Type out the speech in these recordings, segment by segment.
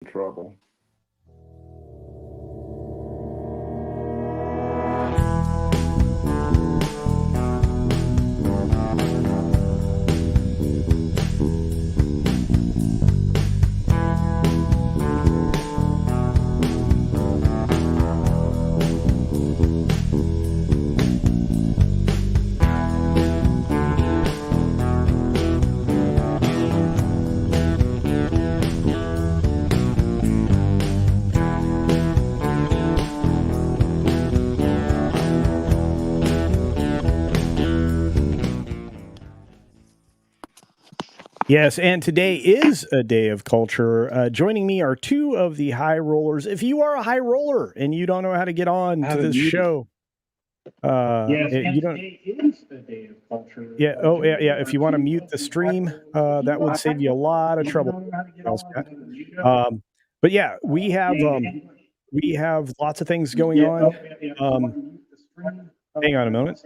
trouble. Yes, and today is a day of culture. Joining me are two of the high rollers. If you are a high roller and you don't know how to get on to this show, you don't. Today is a day of culture. Yeah. Oh, yeah. If you want to mute the stream, that would save you a lot of trouble. Um, but yeah, we have lots of things going on. Hang on a moment,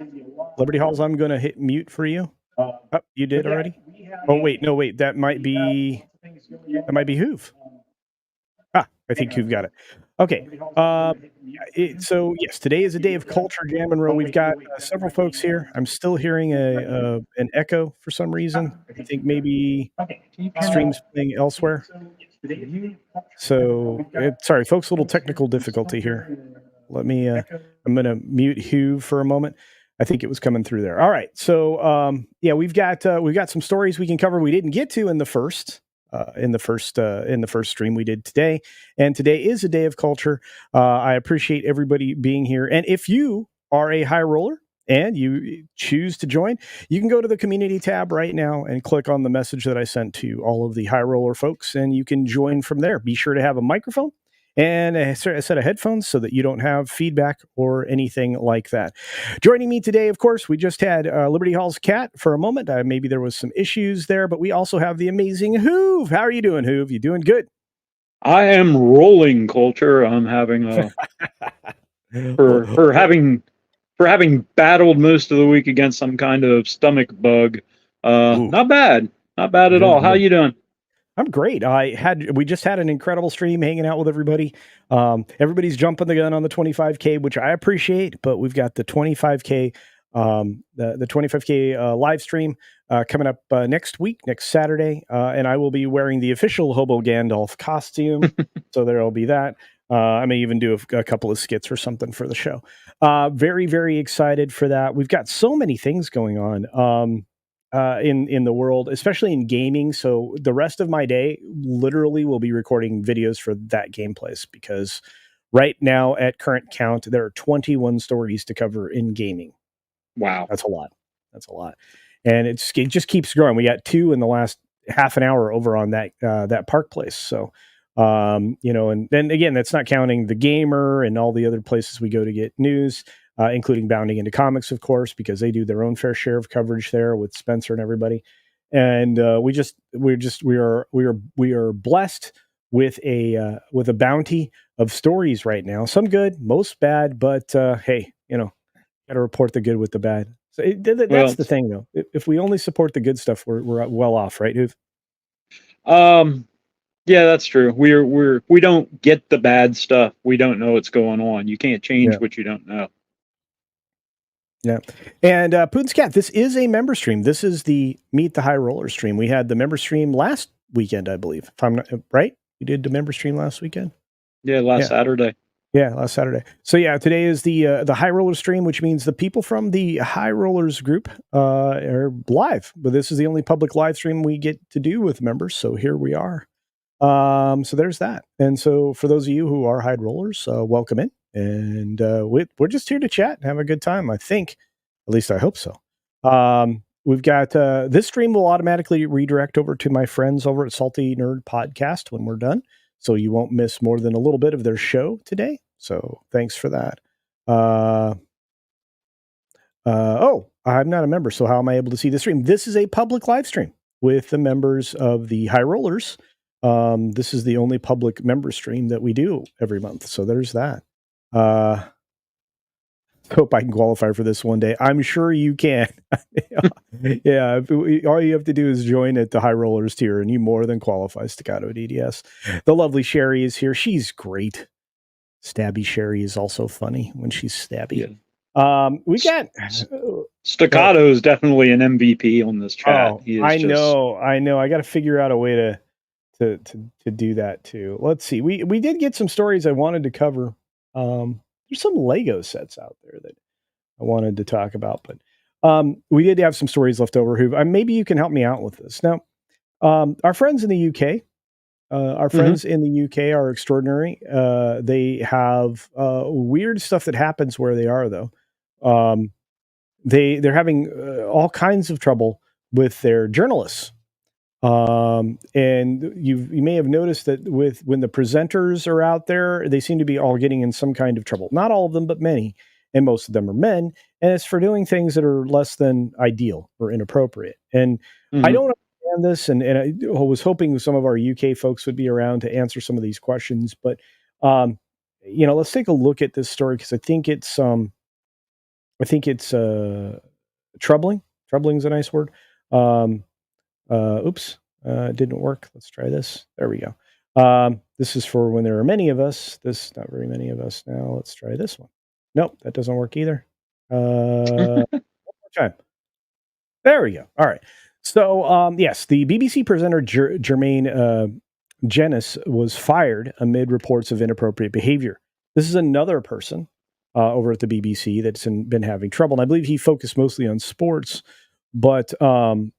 Liberty Halls. I'm going to hit mute for you. Oh, you did already? Oh, wait, no, wait. That might be Hoove. I think Hoove got it. Okay. So yes, today is a day of culture, Jam and Row. We've got several folks here. I'm still hearing an echo for some reason. I think maybe stream's playing elsewhere. So sorry, folks, a little technical difficulty here. Let me. I'm going to mute Hoove for a moment. I think it was coming through there. All right. So yeah, we've got some stories we can cover. We didn't get to in the first stream we did today, and today is a day of culture. I appreciate everybody being here, and if you are a high roller and you choose to join, you can go to the community tab right now and click on the message that I sent to all of the high roller folks, and you can join from there. Be sure to have a microphone and a set of headphones so that you don't have feedback or anything like that. Joining me today, of course, we just had Liberty Hall's cat for a moment. Maybe there was some issues there, but we also have the amazing Hoove. How are you doing, Hoove? You doing good? I am rolling, culture. I'm having a for having battled most of the week against some kind of stomach bug. Not bad at all. How you doing? I'm great. We just had an incredible stream hanging out with everybody. Everybody's jumping the gun on the 25K, which I appreciate, but we've got the 25K, the 25K live stream coming up next week, next Saturday, and I will be wearing the official Hobo Gandalf costume. So there'll be that. I may even do a couple of skits or something for the show. Very, very excited for that. We've got so many things going on. In the world, especially in gaming. So the rest of my day literally will be recording videos for that gameplays, because right now at current count, there are 21 stories to cover in gaming. Wow. That's a lot. And it just keeps growing. We got 2 in the last half an hour over on that Park Place. So, and then again, that's not counting the Gamer and all the other places we go to get news. Including Bounding into Comics, of course, because they do their own fair share of coverage there with Spencer and everybody. And we are blessed with a bounty of stories right now. Some good, most bad, but hey, got to report the good with the bad. So that's the thing, though. If we only support the good stuff, we're well off, right, Hoove? Yeah, that's true. We don't get the bad stuff. We don't know what's going on. You can't change what you don't know. Yeah. And Putin's Cat, this is a member stream. This is the Meet the High Roller stream. We had the member stream last weekend, I believe. If I'm not right, we did the member stream last weekend. Yeah, last Saturday. Yeah, last Saturday. So yeah, today is the High Roller stream, which means the people from the High Rollers group are live. But this is the only public live stream we get to do with members. So here we are. So there's that. And so for those of you who are High Rollers, welcome in. And we're just here to chat and have a good time, I think. At least I hope so. We've got this stream will automatically redirect over to my friends over at Salty Nerd Podcast when we're done. So you won't miss more than a little bit of their show today. So thanks for that. I'm not a member. So how am I able to see the stream? This is a public live stream with the members of the High Rollers. This is the only public member stream that we do every month. So there's that. hope I can qualify for this one day. I'm sure you can. Yeah, all you have to do is join at the High Rollers tier, and you more than qualify. Staccato DDS. The lovely Sherry is here. She's great. Stabby Sherry is also funny when she's stabby. Yeah. We got Staccato is definitely an MVP on this chat. Oh, I know. I got to figure out a way to do that too. Let's see. We did get some stories I wanted to cover. There's some Lego sets out there that I wanted to talk about, but we did have some stories left over. Who maybe you can help me out with this. Now, our friends in the UK, in the UK are extraordinary. They have weird stuff that happens where they are, though. They're having all kinds of trouble with their journalists. And you may have noticed that when the presenters are out there, they seem to be all getting in some kind of trouble. Not all of them, but many, and most of them are men. And it's for doing things that are less than ideal or inappropriate. And I don't understand this, and I was hoping some of our UK folks would be around to answer some of these questions. But let's take a look at this story because I think it's troubling. Troubling is a nice word. Oops, didn't work. Let's try this. There we go. This is for when there are many of us. Not very many of us now. Let's try this one. Nope, that doesn't work either. One more time. There we go. All right. So, yes, the BBC presenter Jermaine Jenis was fired amid reports of inappropriate behavior. This is another person over at the BBC that's been having trouble. And I believe he focused mostly on sports, but the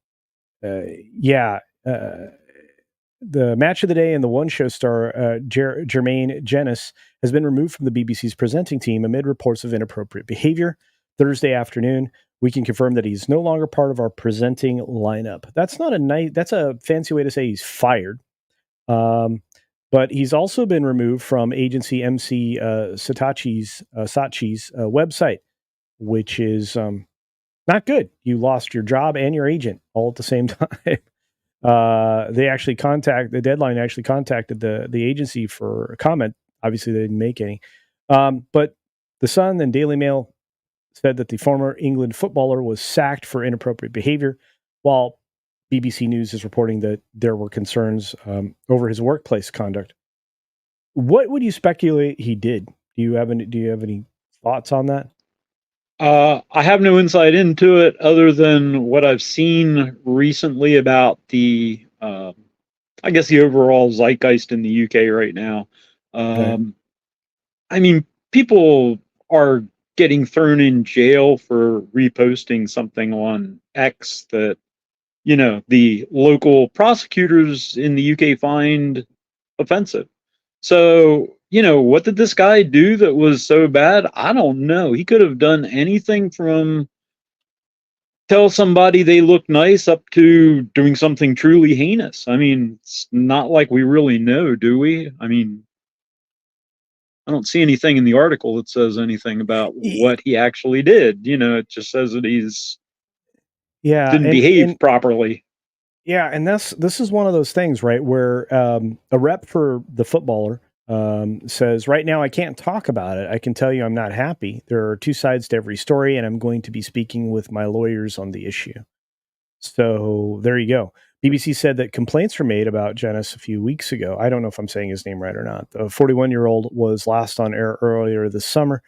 match of the day and the one show star, Jermaine Jenis, has been removed from the BBC's presenting team amid reports of inappropriate behavior. Thursday afternoon, we can confirm that he's no longer part of our presenting lineup. That's a fancy way to say he's fired. But he's also been removed from agency MC Saatchi's website, which is not good. You lost your job and your agent all at the same time. The Deadline actually contacted the agency for a comment. Obviously, they didn't make any. But the Sun and Daily Mail said that the former England footballer was sacked for inappropriate behavior, while BBC News is reporting that there were concerns over his workplace conduct. What would you speculate he did? Do you have any thoughts on that? I have no insight into it other than what I've seen recently about the overall zeitgeist in the UK right now. I mean, people are getting thrown in jail for reposting something on X that, the local prosecutors in the UK find offensive. So, what did this guy do that was so bad? I don't know. He could have done anything from tell somebody they look nice up to doing something truly heinous. I mean, it's not like we really know, do we? I mean, I don't see anything in the article that says anything about what he actually did. It just says that he's didn't behave properly. Yeah, and this is one of those things, right, where a rep for the footballer says, right now I can't talk about it. I can tell you I'm not happy. There are two sides to every story, and I'm going to be speaking with my lawyers on the issue. So there you go. BBC said that complaints were made about Jenis a few weeks ago. I don't know if I'm saying his name right or not. The 41-year-old was last on air earlier this summer.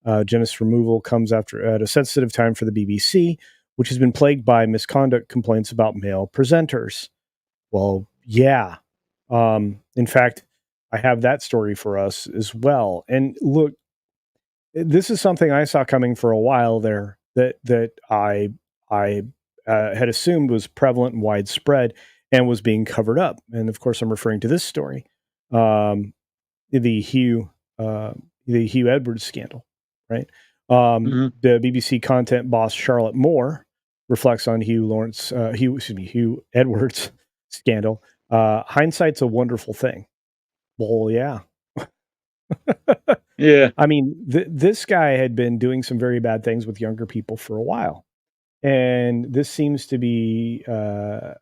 Jenis' removal comes at a sensitive time for the BBC, which has been plagued by misconduct complaints about male presenters. Well, yeah. In fact, I have that story for us as well. And look, this is something I saw coming for a while there that I had assumed was prevalent and widespread and was being covered up. And of course, I'm referring to this story, the Hugh Edwards scandal, right? The BBC content boss Charlotte Moore reflects on Hugh Edwards scandal. Hindsight's a wonderful thing. Well, yeah. Yeah. I mean, this guy had been doing some very bad things with younger people for a while. And this seems to be, something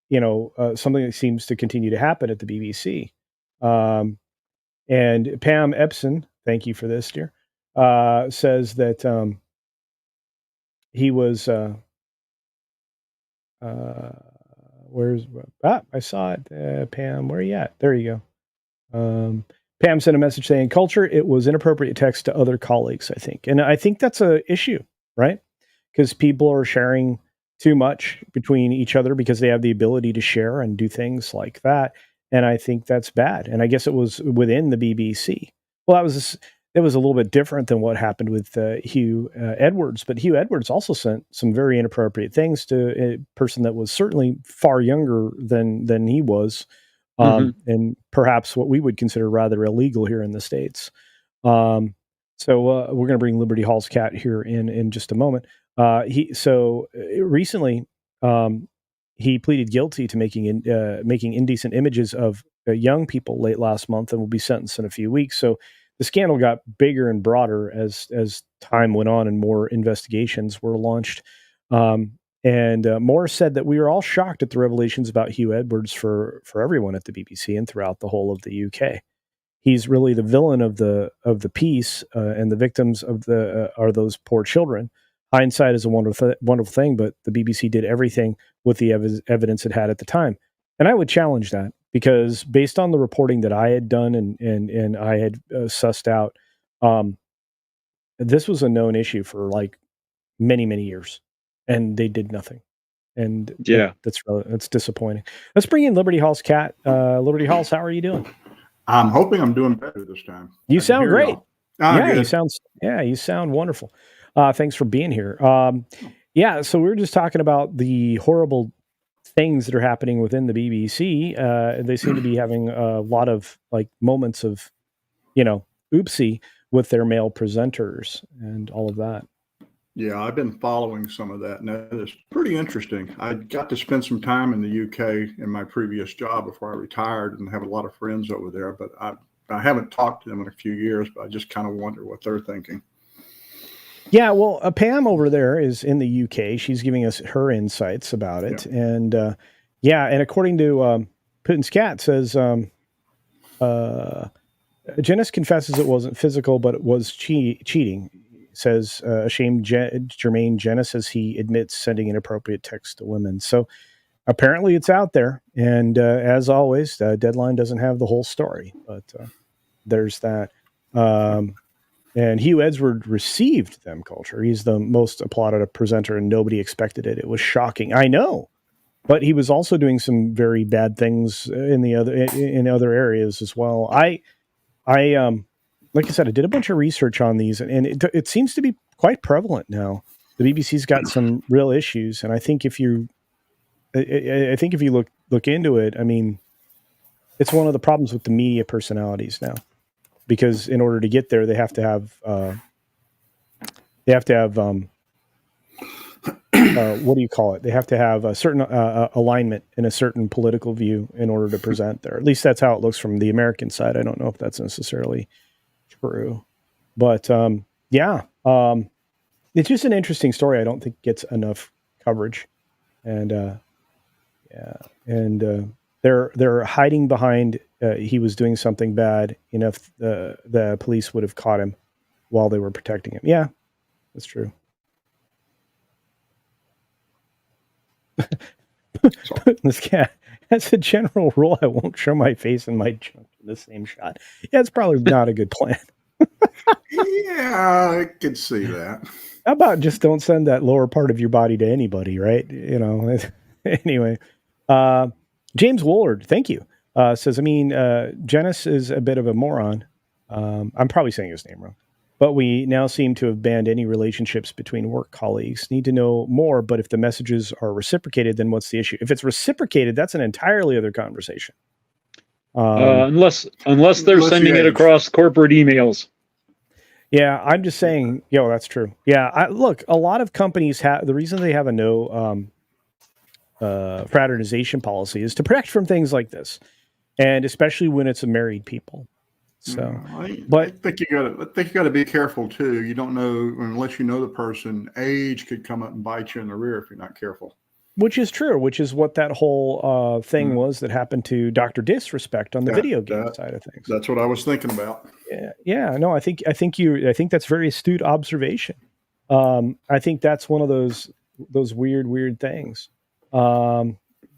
that seems to continue to happen at the BBC. And Pam Epson, thank you for this, dear. says that he was I saw it. Pam, where are you at? There you go. Pam sent a message saying, culture, it was inappropriate text to other colleagues, I think. And I think that's a issue, right? Because people are sharing too much between each other because they have the ability to share and do things like that. And I think that's bad. And I guess it was within the BBC. Well, it was a little bit different than what happened with Hugh Edwards. But Hugh Edwards also sent some very inappropriate things to a person that was certainly far younger than he was. And perhaps what we would consider rather illegal here in the States. So we're going to bring Liberty Hall's cat here in just a moment. Recently he pleaded guilty to making indecent images of young people late last month and will be sentenced in a few weeks. So the scandal got bigger and broader as time went on and more investigations were launched. And Moore said that we were all shocked at the revelations about Hugh Edwards for everyone at the BBC and throughout the whole of the UK. He's really the villain of the piece, and the victims are those poor children. Hindsight is a wonderful thing, but the BBC did everything with the evidence it had at the time. And I would challenge that because based on the reporting that I had done and I had sussed out, this was a known issue for like many, many years. And they did nothing, and that's disappointing. Let's bring in Liberty Hall's cat. Liberty Halls, how are you doing? I'm hoping I'm doing better this time. You sound great. Good. You sound wonderful. Thanks for being here. So we were just talking about the horrible things that are happening within the BBC. They seem to be having a lot of like moments of, oopsie with their male presenters and all of that. Yeah, I've been following some of that, and it's pretty interesting. I got to spend some time in the UK in my previous job before I retired and have a lot of friends over there, but I haven't talked to them in a few years, but I just kind of wonder what they're thinking. Yeah, well, Pam over there is in the UK. She's giving us her insights about it. Yeah. And and according to Putin's cat says, Janice confesses it wasn't physical, but it was cheating. Says ashamed Jermaine Jenna says he admits sending inappropriate text to women. So apparently it's out there. And as always, Deadline doesn't have the whole story, but there's that. And Hugh Edwards received them culture. He's the most applauded presenter and nobody expected it. It was shocking. I know, but he was also doing some very bad things in other areas as well. I like I said, I did a bunch of research on these, and it seems to be quite prevalent now. The BBC's got some real issues, and I think if you look into it, I mean, it's one of the problems with the media personalities now, because in order to get there, they have to have what do you call it? They have to have a certain alignment and a certain political view in order to present there. At least that's how it looks from the American side. I don't know if that's necessarily true, but it's just an interesting story. I don't think gets enough coverage, and they're hiding behind he was doing something bad. If the police would have caught him while they were protecting him. Yeah, that's true. This cat, as a general rule, I won't show my face and my junk in the same shot. Yeah, it's probably not a good plan. Yeah, I could see that. How about just don't send that lower part of your body to anybody, right? Anyway, James Woolard, thank you, says, Janice is a bit of a moron. I'm probably saying his name wrong. But we now seem to have banned any relationships between work colleagues. Need to know more, but if the messages are reciprocated, then what's the issue? If it's reciprocated, that's an entirely other conversation. Unless they're sending it across corporate emails. Yeah, I'm just saying, that's true. Yeah, look, a lot of companies the reason they have a no fraternization policy is to protect from things like this, and especially when it's a married people. So, I think you got to be careful too. You don't know unless you know the person. Age could come up and bite you in the rear if you're not careful. Which is true, which is what that whole thing was that happened to Dr. Disrespect on the video game side of things. That's what I was thinking about. Yeah. No, I think that's very astute observation. I think that's one of those weird things.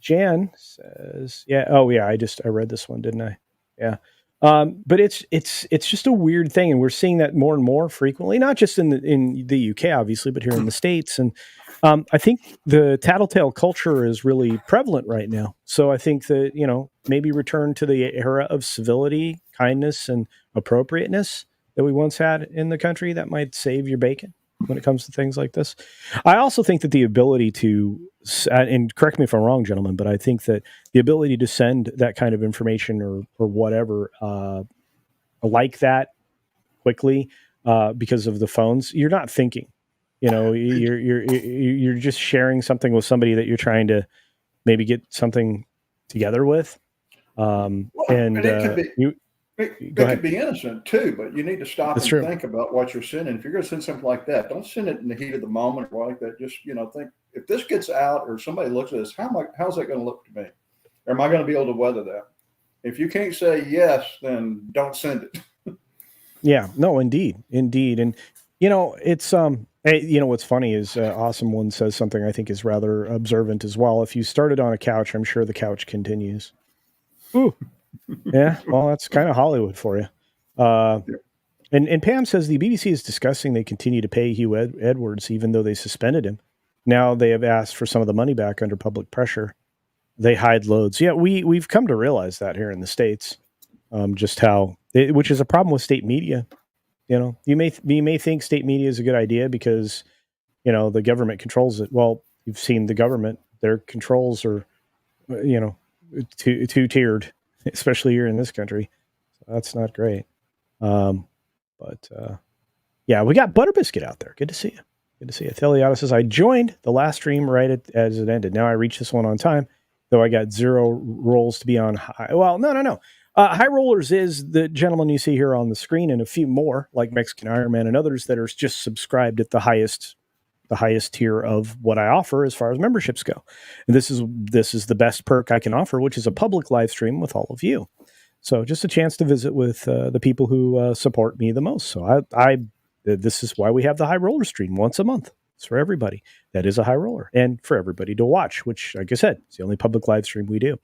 Jan says, yeah. Oh yeah, I read this one, didn't I? Yeah. But it's just a weird thing, and we're seeing that more and more frequently, not just in the UK, obviously, but here in the States. And I think the tattletale culture is really prevalent right now. So I think that, maybe return to the era of civility, kindness, and appropriateness that we once had in the country, that might save your bacon when it comes to things like this. I also think that the ability to, and correct me if I'm wrong, gentlemen, but I think that the ability to send that kind of information or whatever like that quickly because of the phones, you're not thinking. You're just sharing something with somebody that you're trying to maybe get something together with. And it could be innocent too, but you need to stop and think about what you're sending. If you're going to send something like that, don't send it in the heat of the moment or like that. Just, think, if this gets out or somebody looks at this, how's that going to look to me? Or am I going to be able to weather that? If you can't say yes, then don't send it. Yeah, no, indeed. And, it's, what's funny is Awesome One says something I think is rather observant as well. If you started on a couch, I'm sure the couch continues. Ooh. Yeah, well, that's kind of Hollywood for you. And Pam says the BBC is discussing they continue to pay Hugh Edwards even though they suspended him. Now they have asked for some of the money back under public pressure. They hide loads. Yeah, we've come to realize that here in the States, just how, which is a problem with state media. You may think state media is a good idea because, the government controls it. Well, you've seen the government; their controls are, two-tiered, especially here in this country. So that's not great. Yeah, we got Butter Biscuit out there. Good to see you. Good to see you. Theliata says, I joined the last stream right as it ended. Now I reached this one on time, though I got 0 rolls to be on high. Well, no. High Rollers is the gentleman you see here on the screen and a few more, like Mexican Iron Man and others that are just subscribed at the highest tier of what I offer as far as memberships go. And this is the best perk I can offer, which is a public live stream with all of you. So just a chance to visit with the people who support me the most. So this is why we have the High Roller stream once a month. It's for everybody that is a high roller and for everybody to watch, which, like I said, it's the only public live stream we do.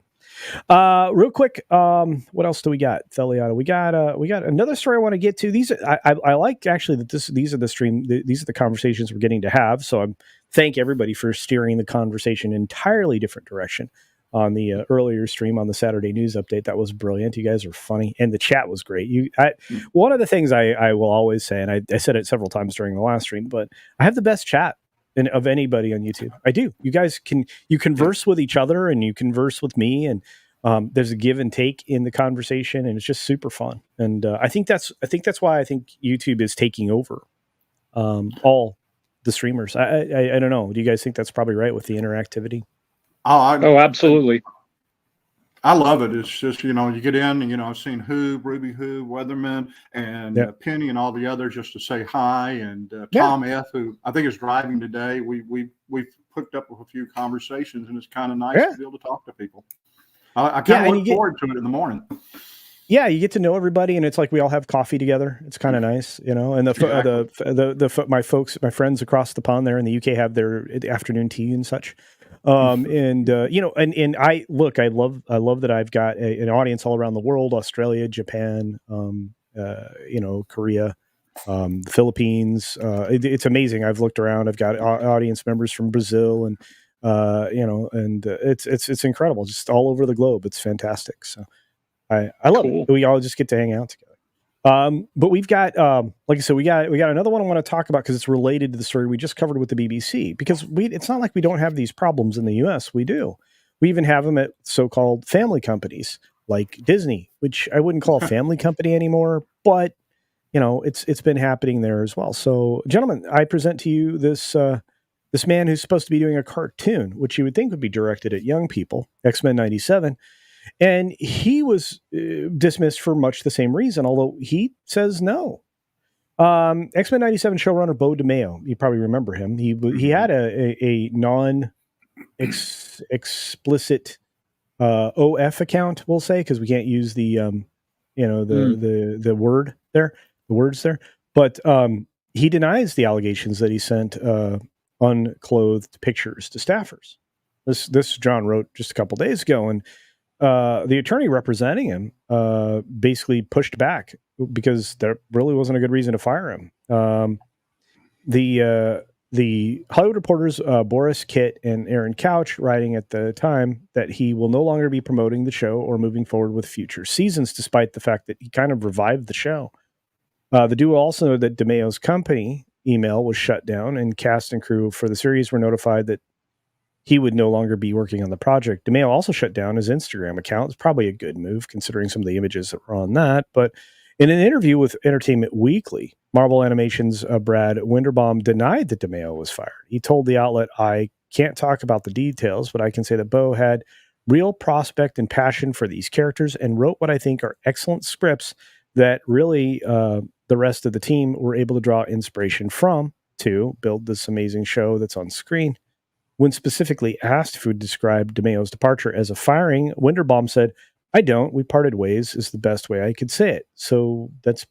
Real quick, what else do we got, Theliata? We got another story I want to get to. These I like actually that these are the conversations we're getting to have. So I thank everybody for steering the conversation in entirely different direction on the earlier stream on the Saturday news update. That was brilliant. You guys are funny, and the chat was great. One of the things I will always say, and I said it several times during the last stream, but I have the best chat of anybody on YouTube. I do. You guys you converse with each other and you converse with me, and there's a give and take in the conversation, and it's just super fun. And I think that's why I think YouTube is taking over all the streamers. I don't know. Do you guys think that's probably right with the interactivity? Oh, absolutely. I love it. It's just, you get in, I've seen Ruby Who, Weatherman, and Penny and all the others just to say hi. And Tom F., who I think is driving today. We've hooked up with a few conversations, and it's kind of nice to be able to talk to people. I kind of look forward to it in the morning. Yeah, you get to know everybody, and it's like we all have coffee together. It's kind of nice, And my friends across the pond there in the UK have their afternoon tea and such. And I love that I've got an audience all around the world: Australia, Japan, Korea, the Philippines. It's amazing. I've looked around. I've got audience members from Brazil, and it's incredible. Just all over the globe. It's fantastic. So I love it. We all just get to hang out together. But we've got, like I said, we got another one I want to talk about because it's related to the story we just covered with the BBC. Because it's not like we don't have these problems in the U.S. We do. We even have them at so-called family companies like Disney, which I wouldn't call a family company anymore, but it's been happening there as well. So, gentlemen, I present to you this man who's supposed to be doing a cartoon, which you would think would be directed at young people, X-Men 97. And he was dismissed for much the same reason, although he says no. X-Men 97 showrunner Bo DeMayo, you probably remember him. He had a non explicit OF account, we'll say, because we can't use the the word there, the words there. But he denies the allegations that he sent unclothed pictures to staffers. This John wrote just a couple days ago, and the attorney representing him basically pushed back because there really wasn't a good reason to fire him. The Hollywood Reporter's Boris Kitt and Aaron Couch writing at the time that he will no longer be promoting the show or moving forward with future seasons, despite the fact that he kind of revived the show. The duo also know that DeMayo's company email was shut down, and cast and crew for the series were notified that he would no longer be working on the project. DeMayo also shut down his Instagram account. It's probably a good move considering some of the images that were on that. But in an interview with Entertainment Weekly, Marvel Animation's Brad Winderbaum denied that DeMayo was fired. He told the outlet, "I can't talk about the details, but I can say that Bo had real prospect and passion for these characters and wrote what I think are excellent scripts that really the rest of the team were able to draw inspiration from to build this amazing show that's on screen." When specifically asked if he would describe DeMayo's departure as a firing, Winderbaum said, "I don't. We parted ways," is the best way I could say it. So that's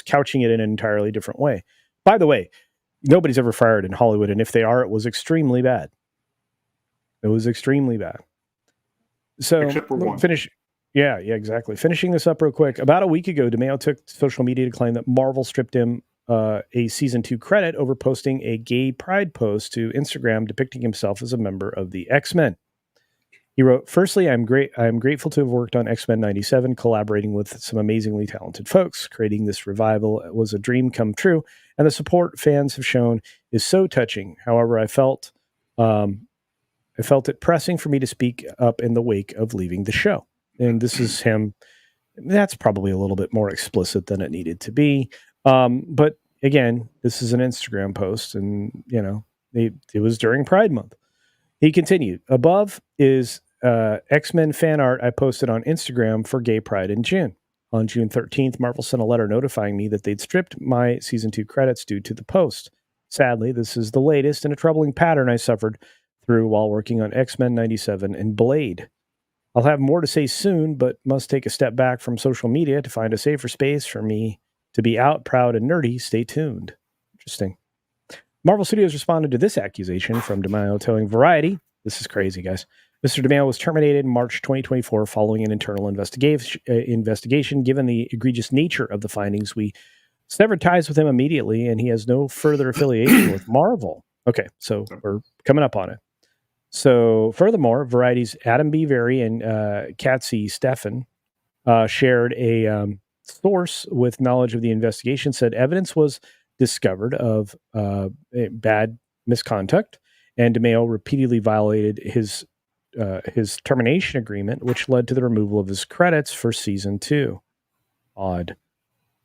couching it in an entirely different way. By the way, nobody's ever fired in Hollywood, and if they are, it was extremely bad. It was extremely bad. So Except for one. Yeah, exactly. Finishing this up real quick. About a week ago, DeMayo took social media to claim that Marvel stripped him a season 2 credit over posting a gay pride post to Instagram depicting himself as a member of the X-Men. He wrote, "Firstly, I'm grateful to have worked on X-Men 97, collaborating with some amazingly talented folks. Creating this revival was a dream come true, and the support fans have shown is so touching. However, I felt it pressing for me to speak up in the wake of leaving the show." And this is him. That's probably a little bit more explicit than it needed to be. But again, this is an Instagram post, and it was during Pride Month. He continued, "Above is X-Men fan art I posted on Instagram for Gay Pride in June. On June 13th, Marvel sent a letter notifying me that they'd stripped my season 2 credits due to the post. Sadly, this is the latest in a troubling pattern I suffered through while working on X-Men 97 and Blade. I'll have more to say soon, but must take a step back from social media to find a safer space for me to be out, proud, and nerdy. Stay tuned." Interesting. Marvel Studios responded to this accusation from DeMayo, telling Variety, "This is crazy, guys. Mr. DeMayo was terminated in March 2024 following an internal investigation. Given the egregious nature of the findings, we severed ties with him immediately, and he has no further affiliation with Marvel." Okay, so we're coming up on it. So, furthermore, Variety's Adam B. Very and Katzy Steffen shared a source with knowledge of the investigation, said evidence was discovered of bad misconduct, and DeMayo repeatedly violated his termination agreement, which led to the removal of his credits for season 2. Odd.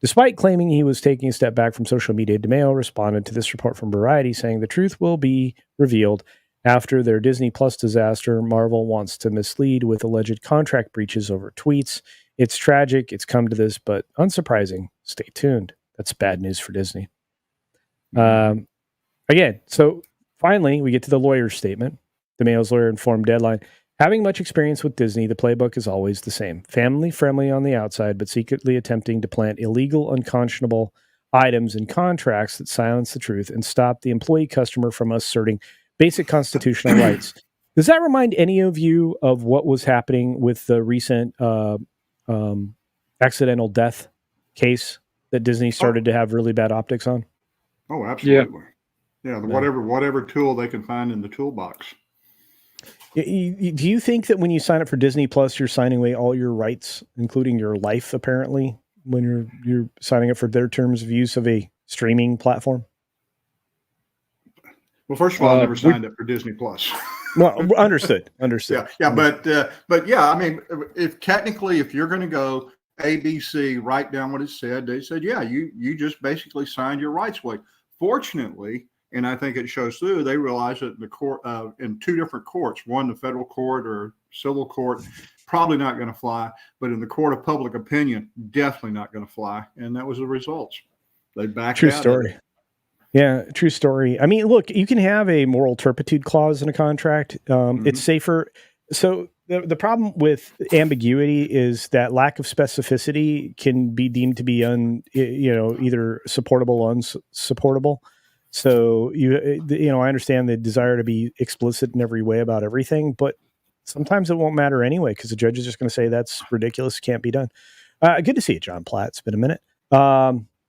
Despite claiming he was taking a step back from social media, DeMayo responded to this report from Variety, saying the truth will be revealed after their Disney Plus disaster. Marvel wants to mislead with alleged contract breaches over tweets. It's tragic. It's come to this, but unsurprising. Stay tuned. That's bad news for Disney. Again, so finally, we get to the lawyer's statement. DeMayo's lawyer informed Deadline, "Having much experience with Disney, the playbook is always the same. Family-friendly on the outside, but secretly attempting to plant illegal, unconscionable items in contracts that silence the truth and stop the employee customer from asserting basic constitutional rights." Does that remind any of you of what was happening with the recent accidental death case that Disney started to have really bad optics on? Oh, absolutely. Yeah, whatever tool they can find in the toolbox. Do you think that when you sign up for Disney Plus, you're signing away all your rights, including your life, apparently, when you're signing up for their terms of use of a streaming platform? Well, first of all, I never signed up for Disney Plus. Well, understood. Yeah, but yeah, I mean, if you're going to go ABC, write down what it said. They said, yeah, you just basically signed your rights away. Fortunately, and I think it shows through, they realized that the court, in two different courts, one, the federal court or civil court, probably not going to fly, but in the court of public opinion, definitely not going to fly. And that was the results. They backed out. True story. Yeah, true story. I mean, look, you can have a moral turpitude clause in a contract. It's safer. So the problem with ambiguity is that lack of specificity can be deemed to be either supportable or unsupportable. So I understand the desire to be explicit in every way about everything, but sometimes it won't matter anyway because the judge is just going to say that's ridiculous, can't be done. Good to see you, John Platt. It's been a minute.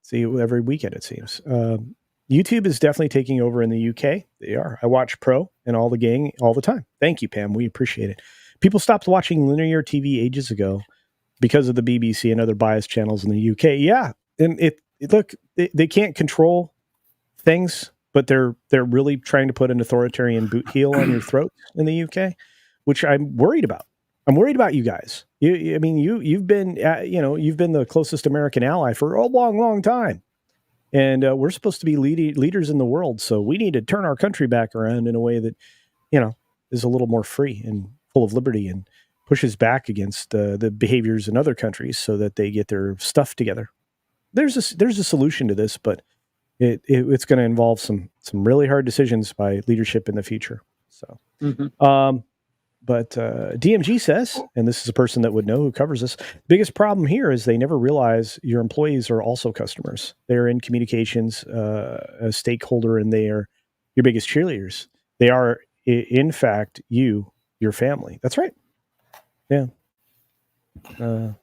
See you every weekend, it seems. YouTube is definitely taking over in the UK. They are. I watch Pro and all the gang all the time. Thank you, Pam. We appreciate it. People stopped watching linear TV ages ago because of the BBC and other biased channels in the UK. Yeah, and they can't control things, but they're really trying to put an authoritarian boot heel on your throat in the UK, which I'm worried about. I'm worried about you guys. You've been you've been the closest American ally for a long, long time. And we're supposed to be leaders in the world, so we need to turn our country back around in a way that, is a little more free and full of liberty and pushes back against the behaviors in other countries so that they get their stuff together. There's a solution to this, but it's going to involve some really hard decisions by leadership in the future. So, But DMG says, and this is a person that would know who covers this, biggest problem here is they never realize your employees are also customers. They're in communications, a stakeholder, and they are your biggest cheerleaders. They are, in fact, your family. That's right. Yeah. Well,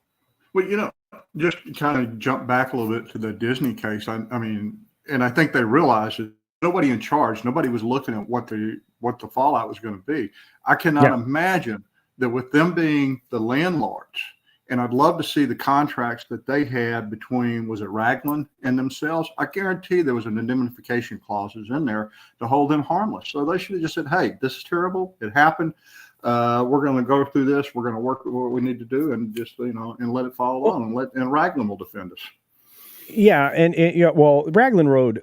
just kind of jump back a little bit to the Disney case. I mean, and I think they realized that nobody in charge, nobody was looking at what the fallout was going to be. I cannot imagine that with them being the landlords, and I'd love to see the contracts that they had between, was it Raglan and themselves? I guarantee there was an indemnification clauses in there to hold them harmless. So they should have just said, hey, this is terrible. It happened. We're going to go through this. We're going to work with what we need to do and just, and let it fall alone and Raglan will defend us. Yeah. Raglan Road,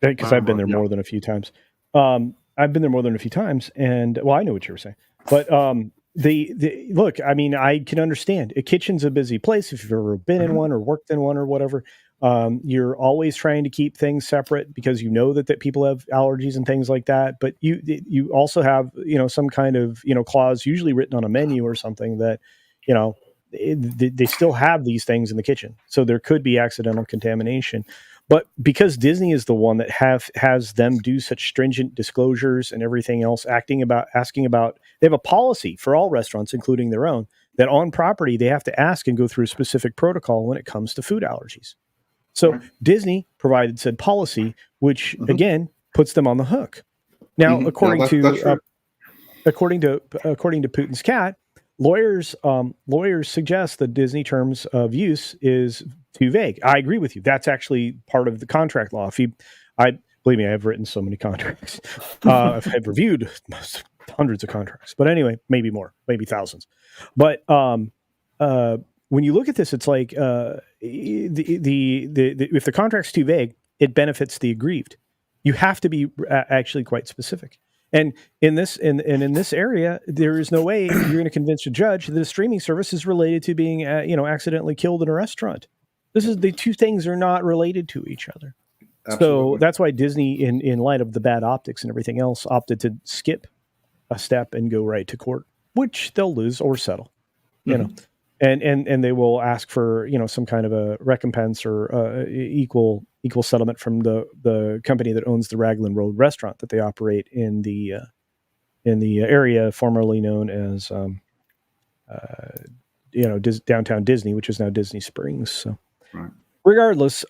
because I've been there more than a few times. And I know what you were saying, but look, I mean, I can understand. A kitchen's a busy place. If you've ever been in one or worked in one or whatever, you're always trying to keep things separate because you know that people have allergies and things like that. But you also have some kind of clause, usually written on a menu or something that they still have these things in the kitchen, so there could be accidental contamination. But because Disney is the one that has them do such stringent disclosures and everything else, asking about, they have a policy for all restaurants, including their own, that on property they have to ask and go through a specific protocol when it comes to food allergies. So Disney provided said policy, which again puts them on the hook. Now, according to Putin's cat, lawyers suggest the Disney terms of use is too vague. I agree with you. That's actually part of the contract law. Believe me, I've written so many contracts. I've reviewed hundreds of contracts, but anyway, maybe more, maybe thousands. But when you look at this, it's like if the contract's too vague, it benefits the aggrieved. You have to be actually quite specific. And in this area, there is no way you're going to convince a judge that a streaming service is related to being accidentally killed in a restaurant. The two things are not related to each other. Absolutely. So that's why Disney, in light of the bad optics and everything else, opted to skip a step and go right to court, which they'll lose or settle. And they will ask for some kind of a recompense or equal settlement from the company that owns the Raglan Road restaurant that they operate in the area formerly known as downtown Disney, which is now Disney Springs. So, regardless,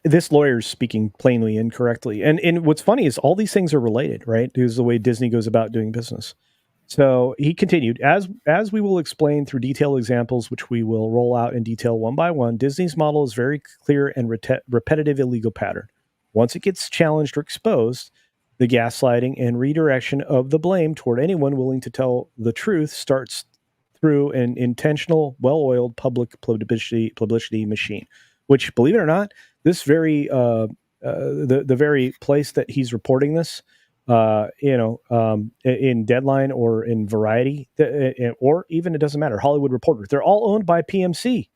this lawyer's speaking plainly incorrectly. And what's funny is all these things are related, right? This is the way Disney goes about doing business. So he continued, as we will explain through detailed examples, which we will roll out in detail one by one, Disney's model is very clear and repetitive illegal pattern. Once it gets challenged or exposed, the gaslighting and redirection of the blame toward anyone willing to tell the truth starts through an intentional, well-oiled public publicity machine, which, believe it or not, this very the very place that he's reporting this, in Deadline or in Variety, or even, it doesn't matter, Hollywood Reporter, they're all owned by PMC.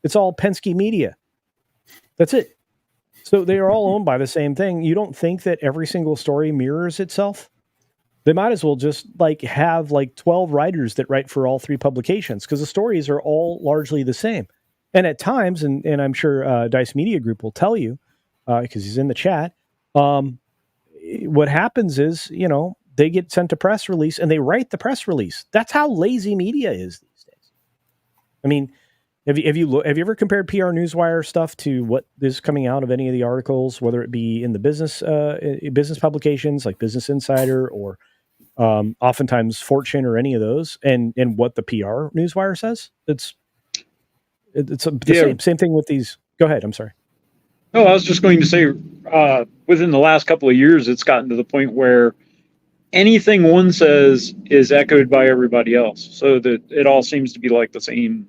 It's all Penske Media. That's it. So they are all owned by the same thing. You don't think that every single story mirrors itself? They might as well just have 12 writers that write for all 3 publications, because the stories are all largely the same. And at times, and I'm sure Dice Media Group will tell you, because he's in the chat, what happens is, they get sent a press release and they write the press release. That's how lazy media is these days. I mean, have you ever compared PR Newswire stuff to what is coming out of any of the articles, whether it be in the business publications like Business Insider or oftentimes Fortune or any of those, and what the PR Newswire says? It's the same thing with these. Go ahead. I'm sorry. No, I was just going to say, within the last couple of years, it's gotten to the point where anything one says is echoed by everybody else, so that it all seems to be like the same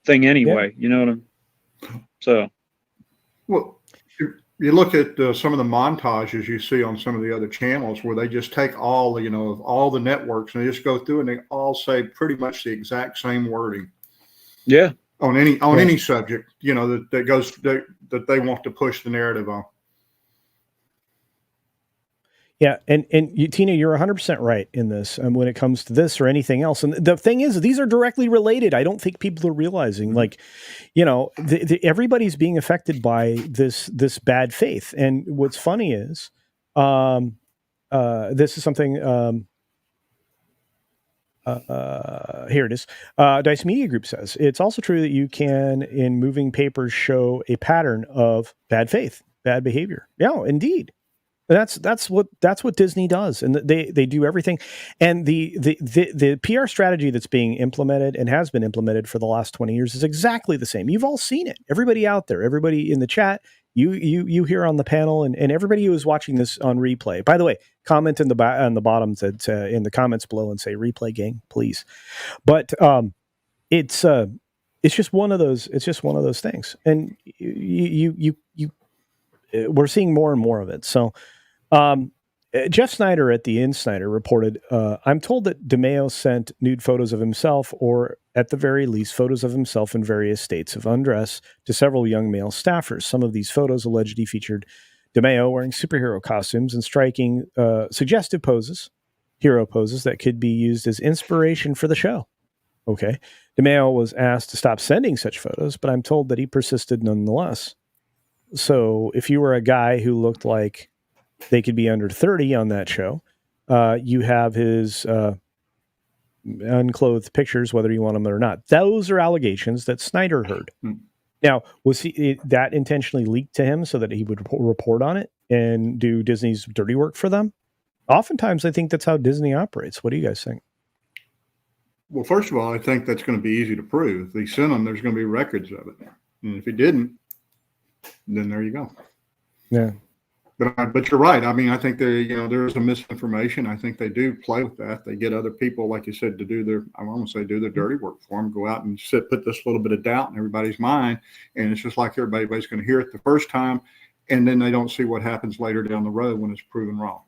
thing anyway. You know what I'm? So, well, you look at some of the montages you see on some of the other channels where they just take all of all the networks and they just go through and they all say pretty much the exact same wording. Yeah. On any subject, that they want to push the narrative on. Yeah, and Tina, you're 100% right in this when it comes to this or anything else. And the thing is, these are directly related. I don't think people are realizing, everybody's being affected by this bad faith. And what's funny is, this is something. Here it is. Dice Media Group says it's also true that you can, in moving papers, show a pattern of bad faith, bad behavior. Yeah, indeed. That's what Disney does, and they do everything. And the PR strategy that's being implemented and has been implemented for the last 20 years is exactly the same. You've all seen it. Everybody out there, everybody in the chat, you here on the panel, and everybody who is watching this on replay. By the way, comment on the bottom in the comments below and say replay gang, please. But it's just one of those. It's just one of those things, and we're seeing more and more of it. So. Jeff Snyder at the Insider reported, I'm told that DeMayo sent nude photos of himself, or at the very least, photos of himself in various states of undress, to several young male staffers. Some of these photos allegedly featured DeMayo wearing superhero costumes and striking suggestive poses, hero poses that could be used as inspiration for the show. Okay. DeMayo was asked to stop sending such photos, but I'm told that he persisted nonetheless. So if you were a guy who looked like they could be under 30 on that show, you have his unclothed pictures, whether you want them or not. Those are allegations that Snyder heard. Now, was that intentionally leaked to him so that he would report on it and do Disney's dirty work for them? Oftentimes, I think that's how Disney operates. What do you guys think? Well, first of all, I think that's going to be easy to prove. If he sent them, there's going to be records of it. And if he didn't, then there you go. Yeah. But you're right. I mean, I think there's some misinformation. I think they do play with that. They get other people, like you said, to do their dirty work for them, go out and put this little bit of doubt in everybody's mind. And it's just like everybody's going to hear it the first time, and then they don't see what happens later down the road when it's proven wrong.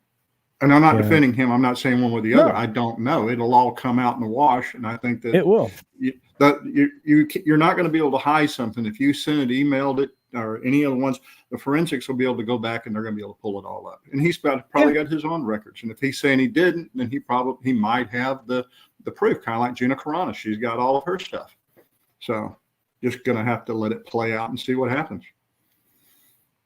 And I'm not defending him. I'm not saying one way or the other. I don't know. It'll all come out in the wash. And I think that it will. You're not going to be able to hide something. If you sent it, emailed it, or any other ones, the forensics will be able to go back and they're going to be able to pull it all up. And he's probably got his own records. And if he's saying he didn't, then he might have the proof, kind of like Gina Carano. She's got all of her stuff. So just going to have to let it play out and see what happens.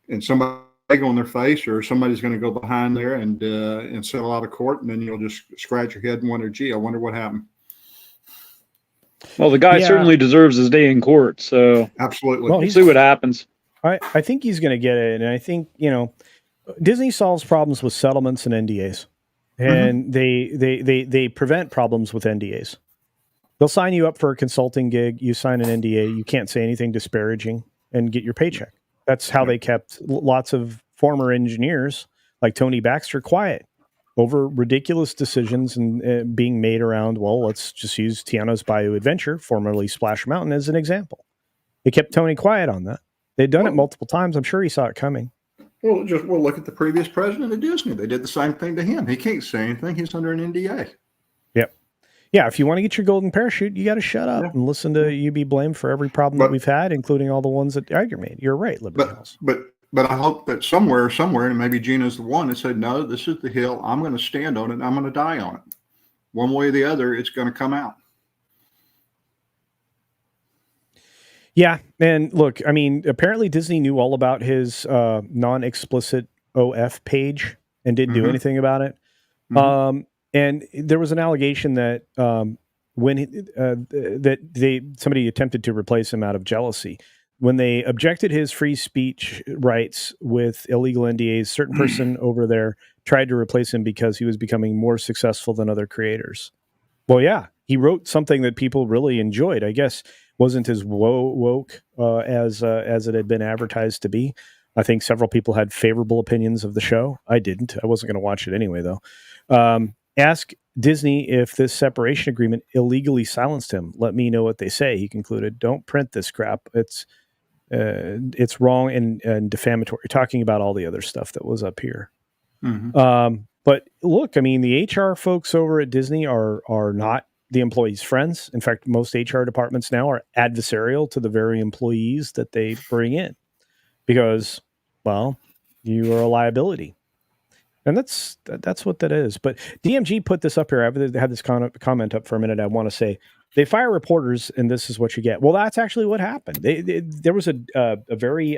And somebody go on their face, or somebody's going to go behind there and settle out of court, and then you'll just scratch your head and wonder, gee, I wonder what happened. Well, the guy certainly deserves his day in court, so absolutely. We'll see what happens. I think he's going to get it, and I think Disney solves problems with settlements and NDAs, and they prevent problems with NDAs. They'll sign you up for a consulting gig. You sign an NDA. You can't say anything disparaging and get your paycheck. That's how they kept lots of former engineers like Tony Baxter quiet over ridiculous decisions and being made around, well, let's just use Tiana's Bayou Adventure, formerly Splash Mountain, as an example. They kept Tony quiet on that. They'd done it multiple times. I'm sure he saw it coming. Well, look at the previous president of Disney. They did the same thing to him. He can't say anything. He's under an NDA. Yep. Yeah, if you want to get your golden parachute, you got to shut up and listen to you be blamed for every problem that we've had, including all the ones that aggravated. You're right, Liberty Halls. But I hope that somewhere, and maybe Gina's the one that said, no, this is the hill. I'm going to stand on it. And I'm going to die on it. One way or the other, it's going to come out. Yeah, and look, I mean, apparently Disney knew all about his non-explicit OF page and didn't do anything about it. And there was an allegation that somebody attempted to replace him out of jealousy. When they objected his free speech rights with illegal NDAs, certain person over there tried to replace him because he was becoming more successful than other creators. Well, yeah, he wrote something that people really enjoyed. I guess wasn't as woke as it had been advertised to be. I think several people had favorable opinions of the show. I didn't. I wasn't going to watch it anyway, though. Ask Disney if this separation agreement illegally silenced him. Let me know what they say, he concluded. Don't print this crap. It's wrong and defamatory, talking about all the other stuff that was up here. But look, I mean, the HR folks over at Disney are not the employees' friends. In fact, most HR departments now are adversarial to the very employees that they bring in because, well, you are a liability. And that's what that is. But DMG put this up here. I've had this comment up for a minute. I want to say they fire reporters, and this is what you get. Well, that's actually what happened. There was a very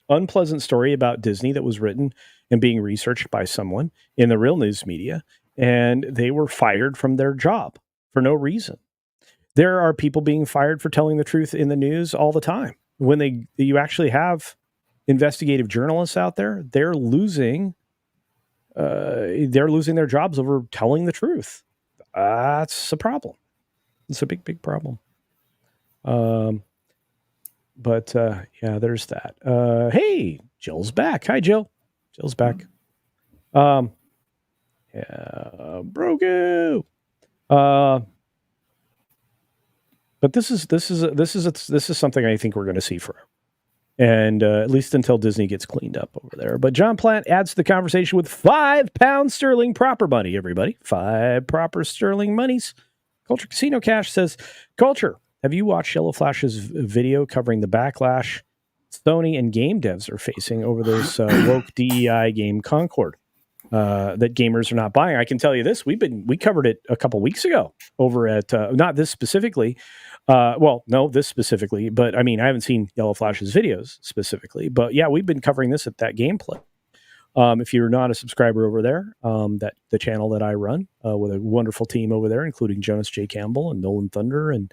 unpleasant story about Disney that was written and being researched by someone in the real news media, and they were fired from their job for no reason. There are people being fired for telling the truth in the news all the time. When you actually have investigative journalists out there, they're losing their jobs over telling the truth. That's a problem. It's a big problem. But yeah, there's that. Hey, Jill's back. Hi, Jill. Jill's back. Yeah, Brogu. But this is something I think we're going to see forever. And at least until Disney gets cleaned up over there. But John Plant adds to the conversation with £5 sterling proper money, everybody. 5 proper sterling monies. Culture Casino Cash says, Culture, have you watched Yellow Flash's video covering the backlash Sony and game devs are facing over this woke DEI game Concord that gamers are not buying? I can tell you this. We covered it a couple weeks ago over at, not this specifically, this specifically, but I mean, I haven't seen Yellow Flash's videos specifically, but yeah, we've been covering this at that gameplay. If you're not a subscriber over there, that the channel that I run with a wonderful team over there, including Jonas J. Campbell and Nolan Thunder and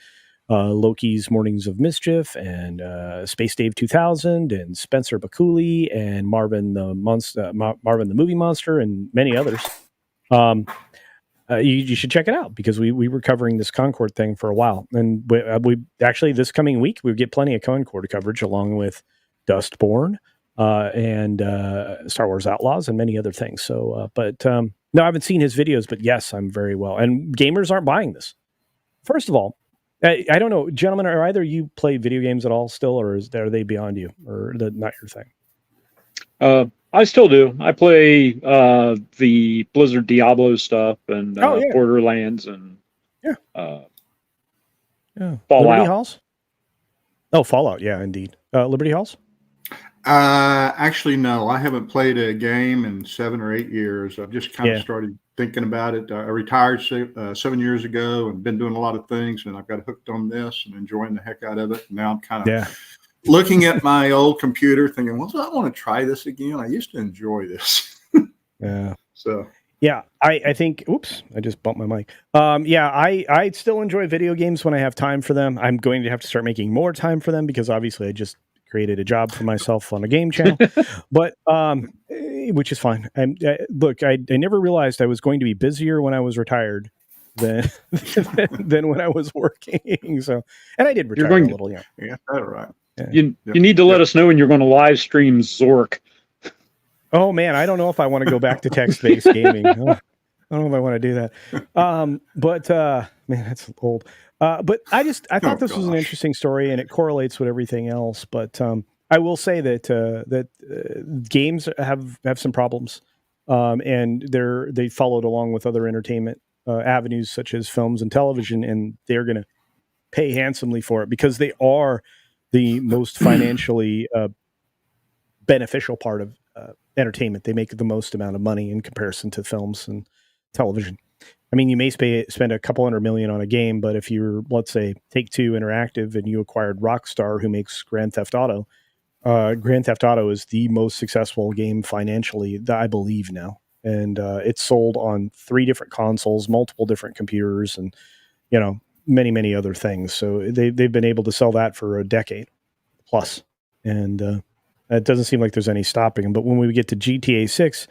Loki's Mornings of Mischief and Space Dave 2000 and Spencer Bakuli and Marvin the Movie Monster and many others. You should check it out because we were covering this Concord thing for a while, and we actually this coming week we get plenty of Concord coverage along with Dustborn and Star Wars Outlaws and many other things. So, no, I haven't seen his videos, but yes, I'm very well. And gamers aren't buying this. First of all, I don't know, gentlemen, are either you play video games at all still, or are they beyond you, or not your thing? I still do. I play the Blizzard Diablo stuff and Borderlands and Fallout. Liberty Halls? Oh, Fallout, yeah, indeed. Liberty Halls? Actually, no. I haven't played a game in 7 or 8 years. I've just kind of started thinking about it. I retired 7 years ago and been doing a lot of things, and I've got hooked on this and enjoying the heck out of it. Now I'm kind of looking at my old computer thinking, well, I want to try this again. I used to enjoy this. Yeah. So. Yeah, I think, oops, I just bumped my mic. I still enjoy video games when I have time for them. I'm going to have to start making more time for them because obviously I just created a job for myself on a game channel, but which is fine. Look, I never realized I was going to be busier when I was retired than when I was working. So, and I did retire a little. Yeah, that's right. Yeah. You need to let us know when you're going to live stream Zork. Oh man, I don't know if I want to go back to text-based gaming. I don't know if I want to do that. But man, that's old. But I thought this was an interesting story, and it correlates with everything else. But I will say that games have some problems, and they followed along with other entertainment avenues such as films and television, and they're going to pay handsomely for it because they are the most financially beneficial part of entertainment. They make the most amount of money in comparison to films and television. I mean, you may spend a couple $100 million on a game, but if you're, let's say, Take-Two Interactive and you acquired Rockstar, who makes Grand Theft Auto is the most successful game financially, I believe now. And it's sold on 3 different consoles, multiple different computers, and, many, many other things. So they've been able to sell that for a decade plus. And it doesn't seem like there's any stopping them. But when we get to GTA 6,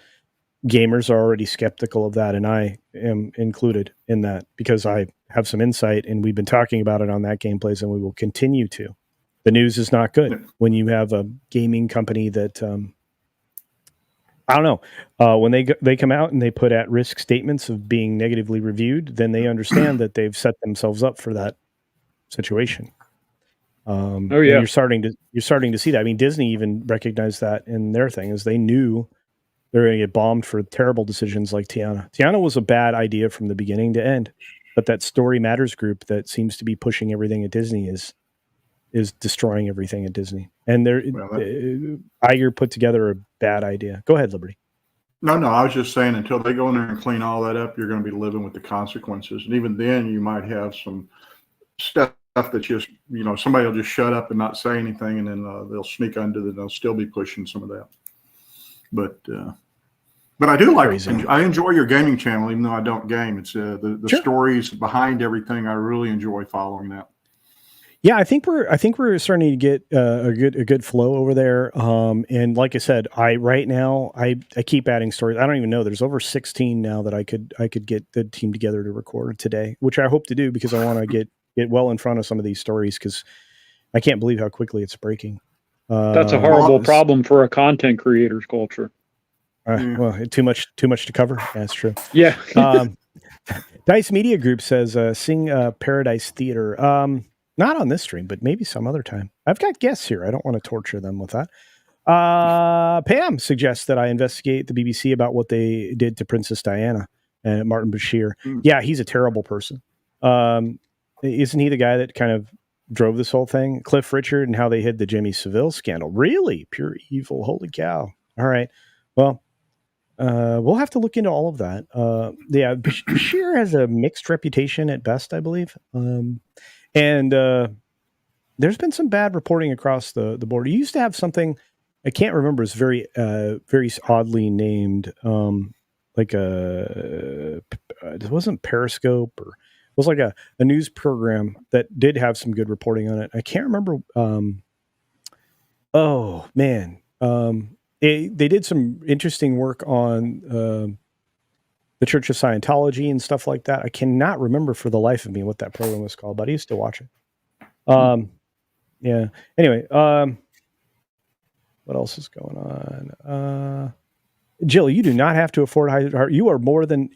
gamers are already skeptical of that, and I am included in that because I have some insight, and we've been talking about it on That Gameplays, and we will continue to. The news is not good when you have a gaming company that I don't know. When they come out and they put at-risk statements of being negatively reviewed, then they understand that they've set themselves up for that situation. You're starting to see that. I mean, Disney even recognized that in their thing, as they knew they're going to get bombed for terrible decisions like Tiana. Tiana was a bad idea from the beginning to end, but that Story Matters group that seems to be pushing everything at Disney is destroying everything at Disney. And Iger put together a bad idea. Go ahead, Liberty. No, I was just saying until they go in there and clean all that up, you're going to be living with the consequences. And even then, you might have some stuff that just, somebody will just shut up and not say anything, and then they'll sneak under they'll still be pushing some of that. But I do I enjoy your gaming channel, even though I don't game. It's the stories behind everything. I really enjoy following that. Yeah, I think we're starting to get a good flow over there. And like I said, right now I keep adding stories. I don't even know. There's over 16 now that I could get the team together to record today, which I hope to do because I want to get well in front of some of these stories because I can't believe how quickly it's breaking. That's a horrible problem for a content creators culture. Well, too much to cover. That's true. Yeah. Dice Media Group says, sing Paradise Theater. Not on this stream, but maybe some other time. I've got guests here. I don't want to torture them with that. Pam suggests that I investigate the BBC about what they did to Princess Diana and Martin Bashir. Yeah, he's a terrible person. Isn't he the guy that kind of drove this whole thing? Cliff Richard, and how they hid the Jimmy Savile scandal. Really? Pure evil. Holy cow. All right. Well, we'll have to look into all of that. Yeah, Bashir has a mixed reputation at best, I believe. And there's been some bad reporting across the board. You used to have something, I can't remember, it's very oddly named, it wasn't Periscope, or it was like a news program that did have some good reporting on it. I can't remember. They did some interesting work on the Church of Scientology and stuff like that. I cannot remember for the life of me what that program was called, but I used to watch it. Yeah. Anyway, what else is going on? Jill, you do not have to afford high. You are more than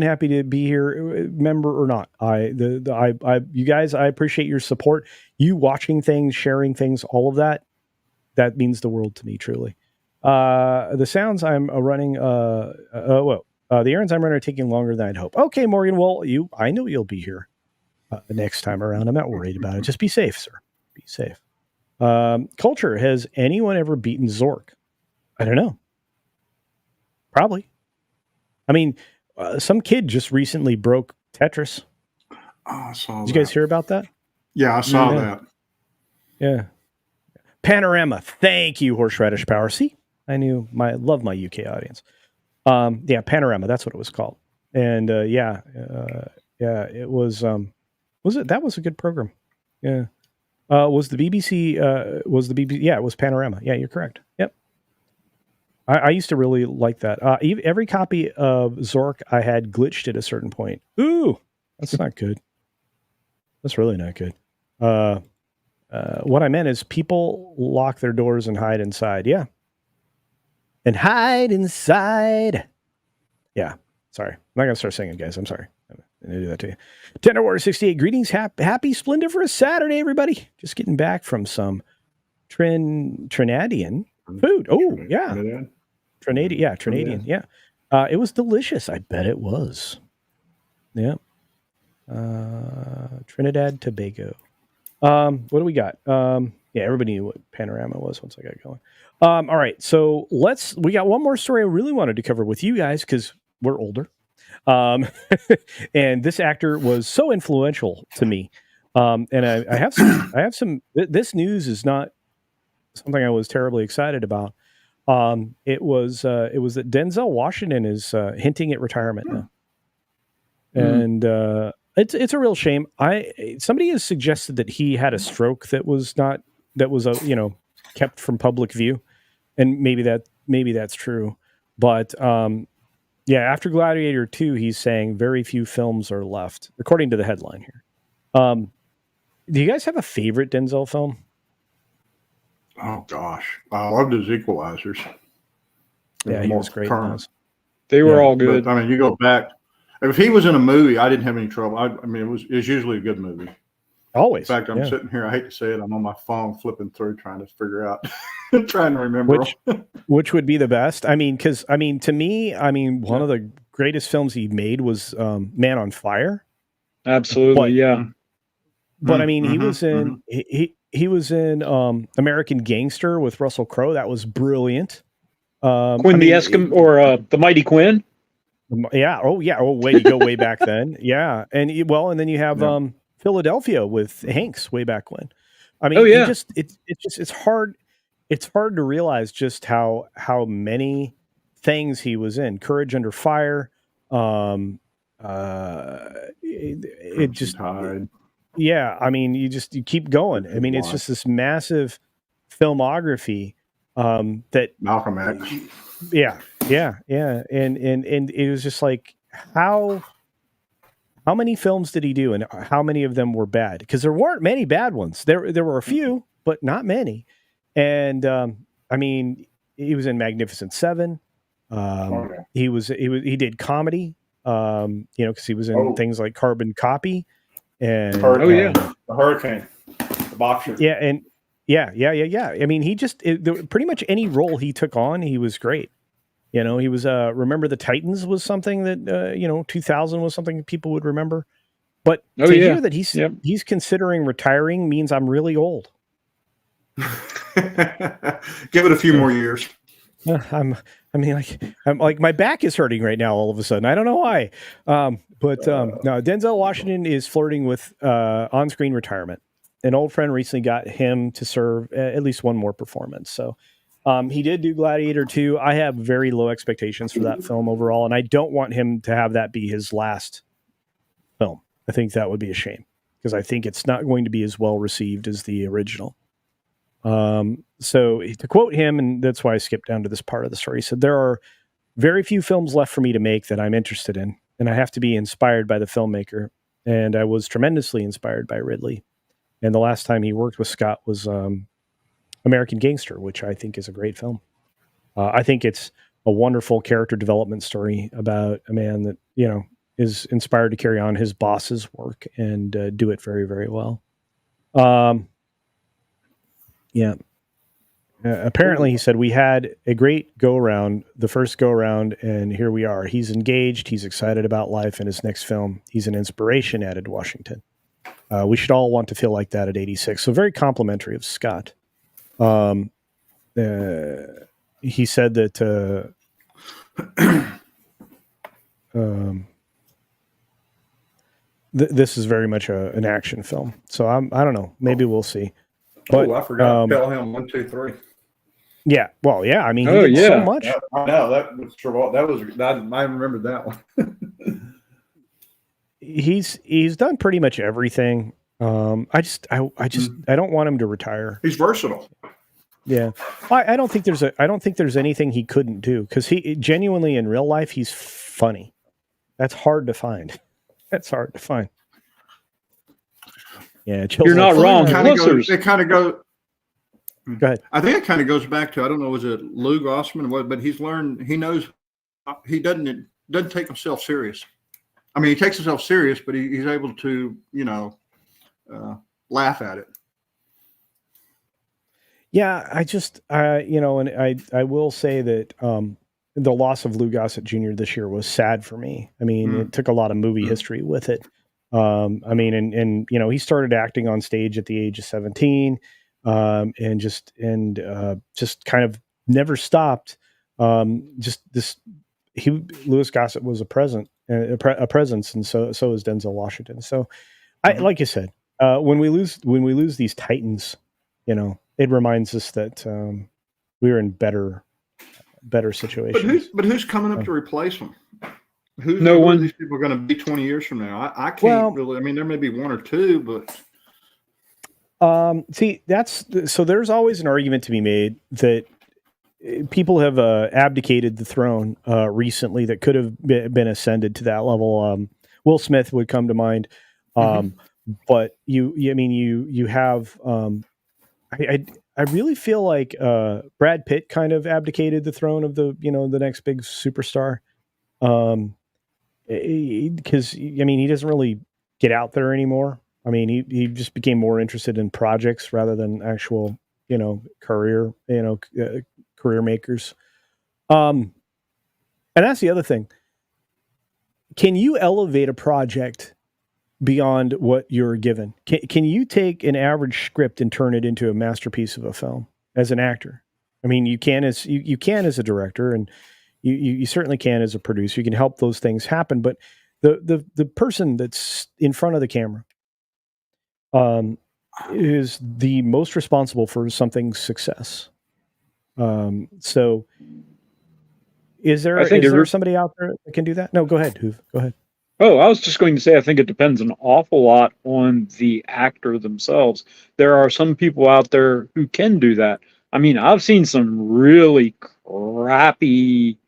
happy to be here, member or not. You guys, I appreciate your support. You watching things, sharing things, all of that. That means the world to me, truly. The sounds I'm running. The errands I'm running are taking longer than I'd hope. Okay, Morgan. Well, I know you'll be here next time around. I'm not worried about it. Just be safe, sir. Be safe. Culture. Has anyone ever beaten Zork? I don't know. Probably. I mean, some kid just recently broke Tetris. Oh, I saw that. Did you guys hear about that? Yeah, I saw that. Yeah. Panorama. Thank you, Horseradish Power. See, I love my UK audience. Yeah, Panorama. That's what it was called. And it was. That was a good program. Yeah. Was the BBC? Yeah, it was Panorama. Yeah, you're correct. Yep. I used to really like that. Every copy of Zork I had glitched at a certain point. Ooh, that's not good. That's really not good. What I meant is people lock their doors and hide inside. Yeah. And hide inside. Yeah. Sorry. I'm not going to start singing, guys. I'm sorry. I'm going to do that to you. Tender Water 68. Greetings. Happy Splendiferous Saturday, everybody. Just getting back from some Trinidadian food. Oh, yeah. Trinidadian. Yeah. It was delicious. I bet it was. Yeah. Trinidad, Tobago. What do we got? Yeah, everybody knew what Panorama was once I got going. All right, so we got one more story I really wanted to cover with you guys because we're older. And this actor was so influential to me. And I have some, this news is not something I was terribly excited about. It was that Denzel Washington is hinting at retirement now. And it's a real shame. Somebody has suggested that he had a stroke that was kept from public view, and maybe that's true. But yeah, after Gladiator 2, he's saying very few films are left, according to the headline here. Do you guys have a favorite Denzel film? Oh gosh, I loved his Equalizers. Yeah, he was great. They were all good. But, I mean, you go back. If he was in a movie, I didn't have any trouble. I mean, it was usually a good movie. Always. In fact, I'm sitting here. I hate to say it. I'm on my phone flipping through, trying to figure out, trying to remember which would be the best. I mean, because to me, one of the greatest films he made was Man on Fire. Absolutely, yeah. But I mean, he was in American Gangster with Russell Crowe. That was brilliant. Quinn the Mighty Quinn. Yeah. Oh, yeah. Oh, way you go way back then. Yeah. And then you have Philadelphia with Hanks way back when. I mean, it's hard. It's hard to realize just how many things he was in. Courage Under Fire. It just. Yeah. I mean, you keep going. I mean, it's just this massive filmography that Malcolm X. Yeah. And it was just like, how many films did he do, and how many of them were bad? Because there weren't many bad ones. There were a few, but not many. And I mean, he was in Magnificent Seven. He did comedy. Because he was in things like Carbon Copy and the Hurricane, the boxer. Yeah, and yeah. I mean, pretty much any role he took on, he was great. He was Remember the Titans was something that 2000 was something people would remember. But to hear that he's considering retiring means I'm really old. Give it a few more years. I'm like my back is hurting right now all of a sudden. I don't know why. No, Denzel Washington is flirting with on-screen retirement. An old friend recently got him to serve at least one more performance. So he did do Gladiator 2. I have very low expectations for that film overall, and I don't want him to have that be his last film. I think that would be a shame because I think it's not going to be as well received as the original. So to quote him, and that's why I skipped down to this part of the story, he said, "There are very few films left for me to make that I'm interested in, and I have to be inspired by the filmmaker. And I was tremendously inspired by Ridley. And the last time he worked with Scott was American Gangster, which I think is a great film. I think it's a wonderful character development story about a man that, is inspired to carry on his boss's work and do it very, very well." Apparently, he said, "We had a great go-around, the first go-around, and here we are. He's engaged. He's excited about life and his next film. He's an inspiration," added Washington. "We should all want to feel like that at 86. So very complimentary of Scott. He said that this is very much an action film. So I don't know. Maybe we'll see. But, I forgot Pelham 1, 2, 3. Yeah, well, yeah. I mean, he did so much. Yeah, I know that was I remember that one. He's done pretty much everything. I don't want him to retire. He's versatile. Yeah, I don't think there's anything he couldn't do because he genuinely in real life he's funny. That's hard to find. Yeah, you're not wrong. It kind of goes. Go ahead. I think it kind of goes back to, I don't know, was it Lou Grossman? But he's learned. He knows he doesn't take himself serious. I mean, he takes himself serious, but he's able to laugh at it. Yeah, I will say that the loss of Lou Gossett Jr. this year was sad for me. I mean, it took a lot of movie history with it. I mean, and you know, he started acting on stage at the age of 17, and just kind of never stopped. Louis Gossett was a presence, and so is Denzel Washington. So, like you said, when we lose these titans, you know, it reminds us that we're in better situations. But who's coming up to replace them? Who are these people going to be 20 years from now? I can't really. I mean, there may be one or two, but see, there's always an argument to be made that people have abdicated the throne recently that could have been ascended to that level. Will Smith would come to mind, but you have. I really feel like Brad Pitt kind of abdicated the throne of the next big superstar, because he doesn't really get out there anymore. I mean, he just became more interested in projects rather than actual career makers. And that's the other thing. Can you elevate a project beyond what you're given? Can you take an average script and turn it into a masterpiece of a film as an actor? I mean, you can as a director, and you certainly can as a producer. You can help those things happen, but the person that's in front of the camera is the most responsible for something's success. So is there somebody out there that can do that? No, go ahead, Hoove. Go ahead. Oh, I was just going to say, I think it depends an awful lot on the actor themselves. There are some people out there who can do that. I mean, I've seen some really crappy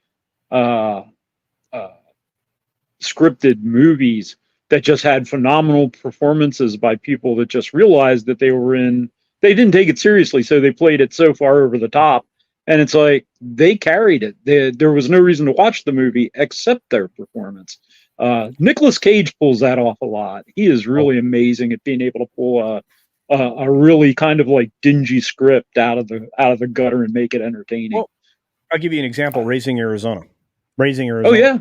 scripted movies that just had phenomenal performances by people that just realized that they didn't take it seriously, so they played it so far over the top. And it's like, they carried it. There was no reason to watch the movie except their performance. Nicolas Cage pulls that off a lot. He is really amazing at being able to pull a really kind of like dingy script out of the gutter and make it entertaining. Well, I'll give you an example. Raising Arizona. Oh yeah.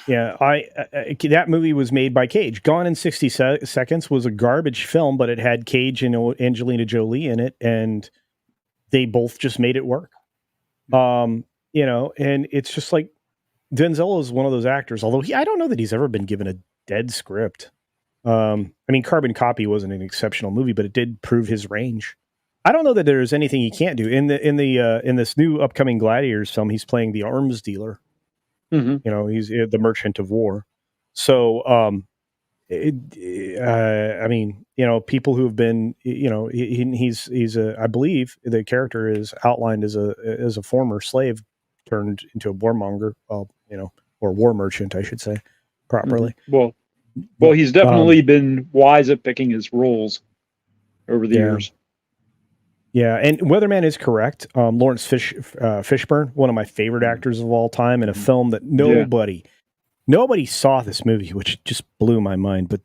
Yeah. That movie was made by Cage. Gone in 60 Seconds was a garbage film, but it had Cage and Angelina Jolie in it, and they both just made it work. And it's just like, Denzel is one of those actors, although I don't know that he's ever been given a dead script. I mean, Carbon Copy wasn't an exceptional movie, but it did prove his range. I don't know that there's anything he can't do. In this new upcoming Gladiators film, he's playing the arms dealer. Mm-hmm. He's the merchant of war. So, I mean, people who have been, he's I believe the character is outlined as a former slave turned into a warmonger, or war merchant, I should say, properly. Well, he's definitely been wise at picking his roles over the years. Yeah, and Weatherman is correct. Lawrence Fishburne, one of my favorite actors of all time, in a film that nobody saw this movie, which just blew my mind. But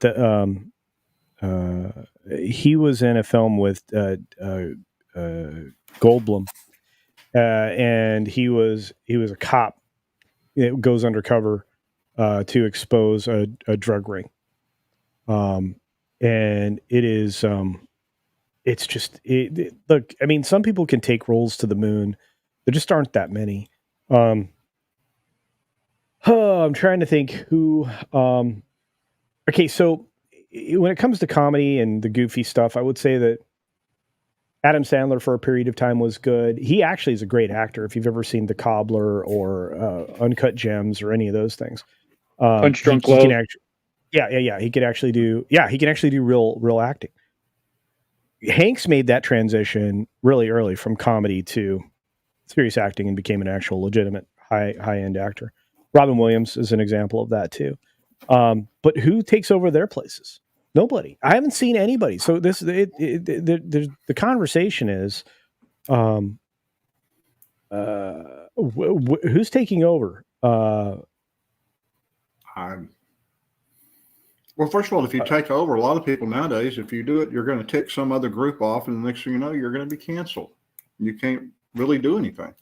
he was in a film with Goldblum. And he was a cop. It goes undercover to expose a drug ring. And it is it's just look. I mean, some people can take roles to the moon. There just aren't that many. I'm trying to think who. Okay, so when it comes to comedy and the goofy stuff, I would say that Adam Sandler for a period of time was good. He actually is a great actor. If you've ever seen The Cobbler or Uncut Gems or any of those things, Punch Drunk Love. He could actually do real acting. Hanks made that transition really early from comedy to serious acting and became an actual legitimate high end actor. Robin Williams is an example of that too. But who takes over their places? Nobody. I haven't seen anybody. So the conversation is, who's taking over? Well, first of all, if you take over, a lot of people nowadays, if you do it, you're going to tick some other group off, and the next thing you know, you're going to be canceled. You can't really do anything.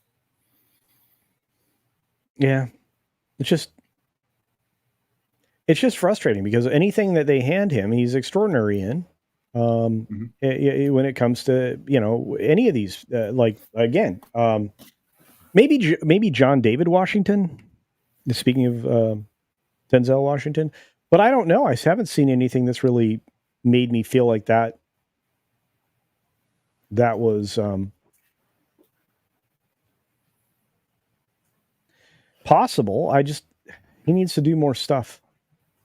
Yeah, it's just frustrating because anything that they hand him, he's extraordinary in. When it comes to any of these, like again, maybe John David Washington. Speaking of Denzel Washington, but I don't know. I haven't seen anything that's really made me feel like that. That was possible. He needs to do more stuff.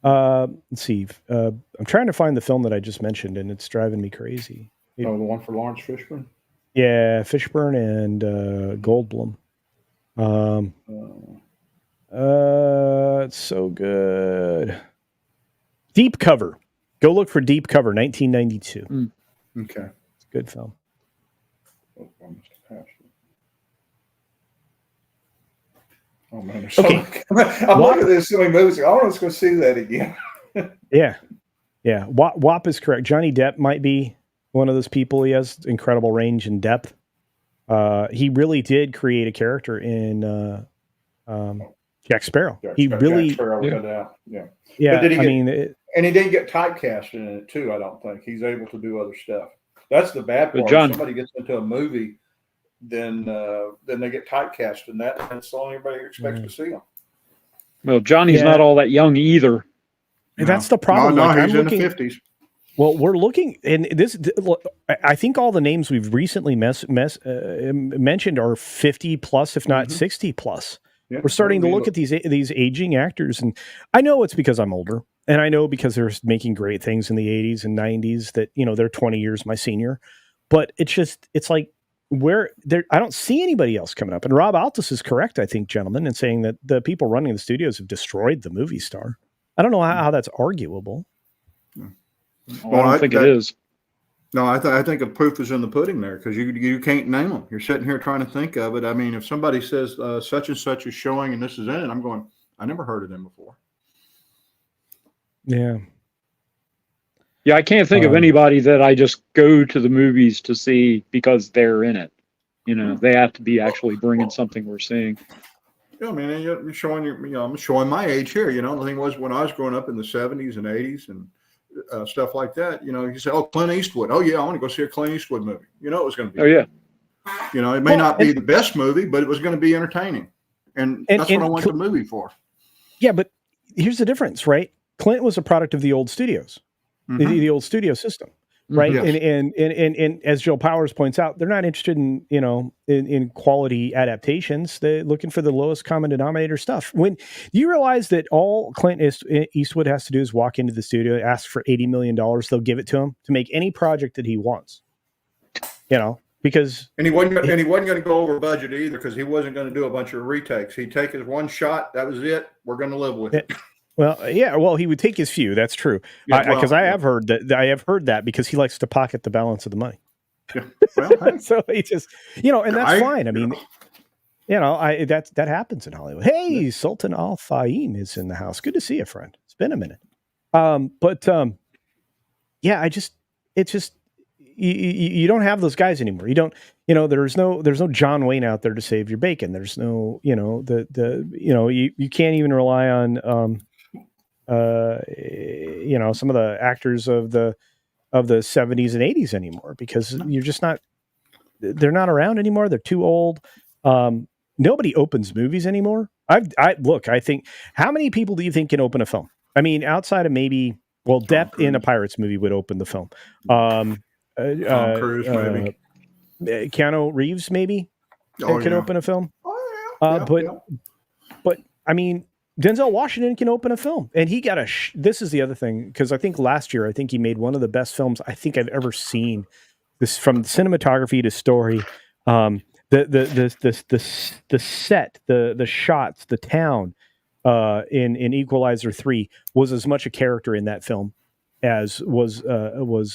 Let's see. I'm trying to find the film that I just mentioned, and it's driving me crazy. The one for Lawrence Fishburne? Yeah, Fishburne and Goldblum. It's so good. Deep Cover. Go look for Deep Cover, 1992. Okay. It's a good film. Oh man, okay. I'm looking at this so many movies. I want to go see that again. Yeah. WAP is correct. Johnny Depp might be one of those people. He has incredible range and depth. He really did create a character in Jack Sparrow. Jack Sparrow, yeah. But and he didn't get typecast in it too. I don't think he's able to do other stuff. That's the bad part. If somebody gets into a movie, then they get typecast, and that's all anybody expects to see them. Well, Johnny's not all that young either. No. That's the problem. No, he's in the 50s. Well, we're looking, and this. I think all the names we've recently mentioned are 50 plus, if not 60 plus. Yeah, we're starting to look at these aging actors, and I know it's because I'm older, and I know because they're making great things in the 80s and 90s that they're 20 years my senior, but it's like I don't see anybody else coming up. And Rob Altus is correct, I think, gentlemen, in saying that the people running the studios have destroyed the movie star. I don't know how that's arguable. Well, I don't think it is. No, I think the proof is in the pudding there, because you can't name them. You're sitting here trying to think of it. I mean, if somebody says such and such is showing and this is in it, I'm going, I never heard of them before. Yeah. Yeah, I can't think of anybody that I just go to the movies to see because they're in it. They have to be actually bringing something we're seeing. Yeah, I mean, you're showing I'm showing my age here. The thing was, when I was growing up in the 70s and 80s and stuff like that, you say, oh, Clint Eastwood. Oh, yeah, I want to go see a Clint Eastwood movie. It was going to be. Oh, yeah. It may not be the best movie, but it was going to be entertaining. And that's what I went to the movie for. Yeah, but here's the difference, right? Clint was a product of the old studios, the old studio system, right? Yes. And as Joe Powers points out, they're not interested in quality adaptations. They're looking for the lowest common denominator stuff. When you realize that all Clint Eastwood has to do is walk into the studio, ask for $80 million, they'll give it to him to make any project that he wants. Because he wasn't going to go over budget either, because he wasn't going to do a bunch of retakes. He'd take his one shot. That was it. We're going to live with it. Well, yeah. Well, he would take his few. That's true. Because I have heard that. I have heard that because he likes to pocket the balance of the money. Yeah. Well, so he just, and that's fine. I mean, that happens in Hollywood. Hey, Sultan Al Fahim is in the house. Good to see you, friend. It's been a minute. Yeah, it's just. You don't have those guys anymore. You don't, there's no John Wayne out there to save your bacon. There's no, you can't even rely on, some of the actors of the 70s and 80s anymore, because you're just not, they're not around anymore. They're too old. Nobody opens movies anymore. I think, how many people do you think can open a film? I mean, outside of maybe, Depp in a Pirates movie would open the film. Tom Cruise, maybe. Keanu Reeves, maybe can open a film. But I mean, Denzel Washington can open a film, and he got this is the other thing, because I think last year he made one of the best films I think I've ever seen. This, from cinematography to story, the set, the shots, the town in Equalizer 3 was as much a character in that film as was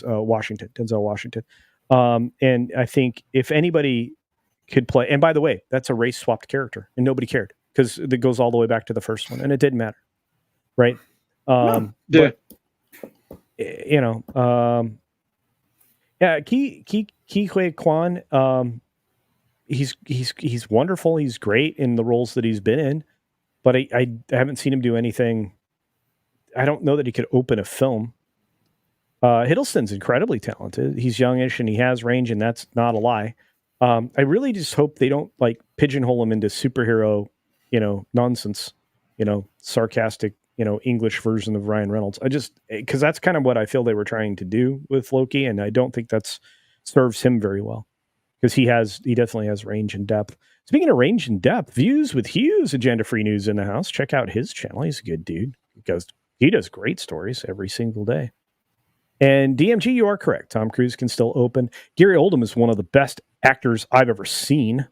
Washington, Denzel Washington. And I think if anybody could play, and by the way, that's a race swapped character, and nobody cared, because it goes all the way back to the first one, and it didn't matter, right? Yeah. But, Ke Huy Quan, he's wonderful. He's great in the roles that he's been in. but I haven't seen him do anything. I don't know that he could open a film. Hiddleston's incredibly talented. He's youngish and he has range, and that's not a lie. I really just hope they don't like pigeonhole him into superhero, nonsense, sarcastic, English version of Ryan Reynolds. Because that's kind of what I feel they were trying to do with Loki, and I don't think that's serves him very well because he definitely has range and depth. Speaking of range and depth, Views with Hughes, Agenda Free News in the house. Check out his channel. He's a good dude because he does great stories every single day. And DMG, you are correct. Tom Cruise can still open. Gary Oldman is one of the best actors I've ever seen.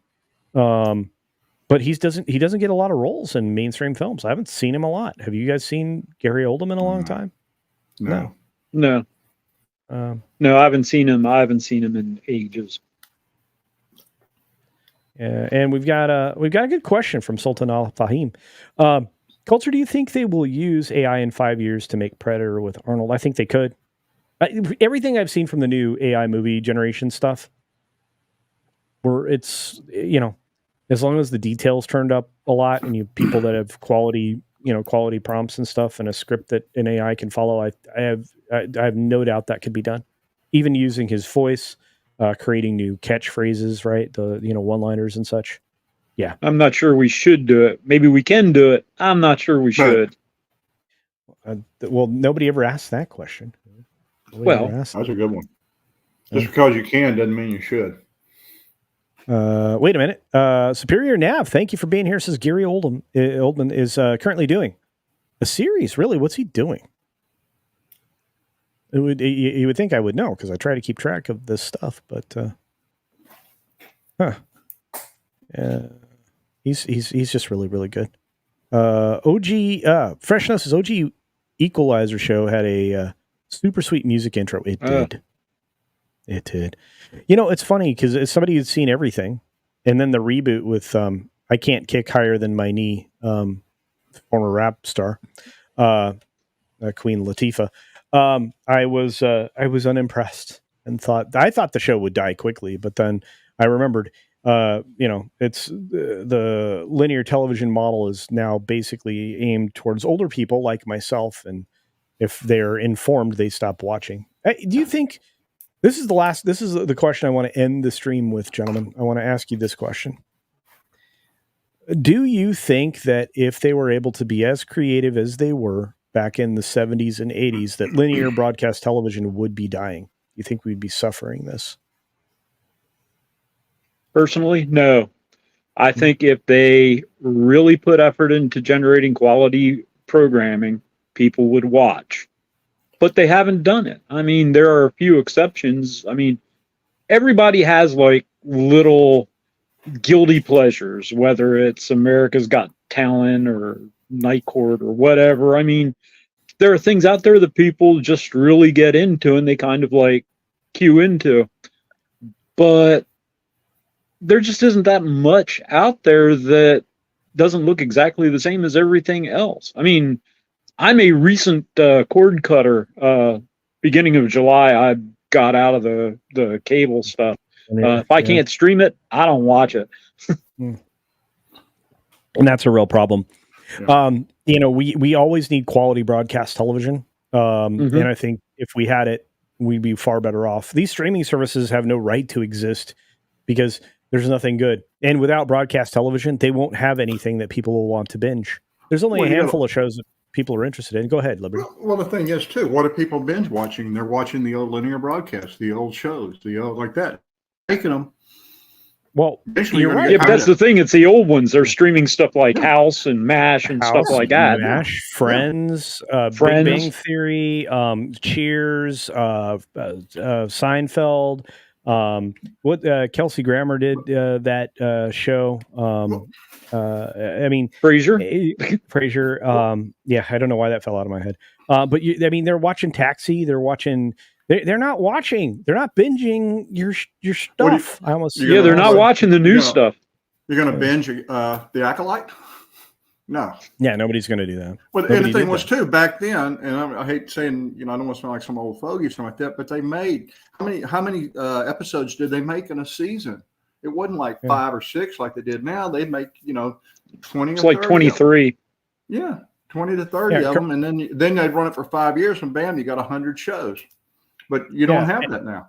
But he doesn't get a lot of roles in mainstream films. I haven't seen him a lot. Have you guys seen Gary Oldman in a long time? No. No, I haven't seen him. I haven't seen him in ages. And we've got a good question from Sultan Al Fahim. Culture, do you think they will use AI in 5 years to make Predator with Arnold? I think they could. Everything I've seen from the new AI movie generation stuff, where it's, as long as the details turned up a lot and people that have quality prompts and stuff and a script that an AI can follow, I have no doubt that could be done. Even using his voice, creating new catchphrases, right? The, one-liners and such. Yeah. I'm not sure we should do it. Maybe we can do it. I'm not sure we should. Well, nobody ever asked that question. That's a good one. Just because you can doesn't mean you should. Wait a minute. Superior Nav, thank you for being here. Says Gary Oldman is currently doing a series. Really, what's he doing? You would think I would know because I try to keep track of this stuff, but he's just really, really good. OG Freshness' OG Equalizer show had a super sweet music intro. It did. It did. It's funny because somebody who's seen everything, and then the reboot with I Can't Kick Higher Than My Knee, former rap star, Queen Latifah. I was unimpressed and thought the show would die quickly, but then I remembered, it's the linear television model is now basically aimed towards older people like myself, and if they're informed, they stop watching. Do you think this is the question I want to end the stream with, gentlemen? I want to ask you this question. Do you think that if they were able to be as creative as they were back in the 70s and 80s, that linear broadcast television would be dying? You think we'd be suffering this? Personally, no. I think if they really put effort into generating quality programming, people would watch. But they haven't done it. I mean, there are a few exceptions. I mean, everybody has like little guilty pleasures, whether it's America's Got Talent or Night Court or whatever. I mean, there are things out there that people just really get into and they kind of like cue into. But there just isn't that much out there that doesn't look exactly the same as everything else. I mean, I'm a recent cord cutter. Beginning of July, I got out of the cable stuff. If I can't stream it, I don't watch it. And that's a real problem. Yeah. We always need quality broadcast television. And I think if we had it, we'd be far better off. These streaming services have no right to exist because there's nothing good. And without broadcast television, they won't have anything that people will want to binge. There's only a handful of shows that people are interested in. Go ahead, Liberty. Well, the thing is, too, what are people binge watching? They're watching the old linear broadcasts, the old shows, the old like that. Making them. Well, you're right. Yeah, but that's the thing. It's the old ones. They're streaming stuff like House and MASH and stuff like that. MASH, Friends, Big Bang Theory, Cheers, Seinfeld. What Kelsey Grammer did that show. I mean, Frasier. Yeah, I don't know why that fell out of my head. But they're watching Taxi. They're watching. They're not watching. They're not binging your stuff. They're not watching the new stuff. You're going to binge The Acolyte? No. Yeah, nobody's going to do that. Well, and the thing was too back then, and I hate saying, I don't want to sound like some old fogey or something like that, but they made how many episodes did they make in a season? It wasn't like 5 or 6 like they did now. They make 20. It's like 23. Yeah, 20 to 30 Yeah, of them, and then they'd run it for 5 years, and bam, you got 100 shows. But you don't have that now.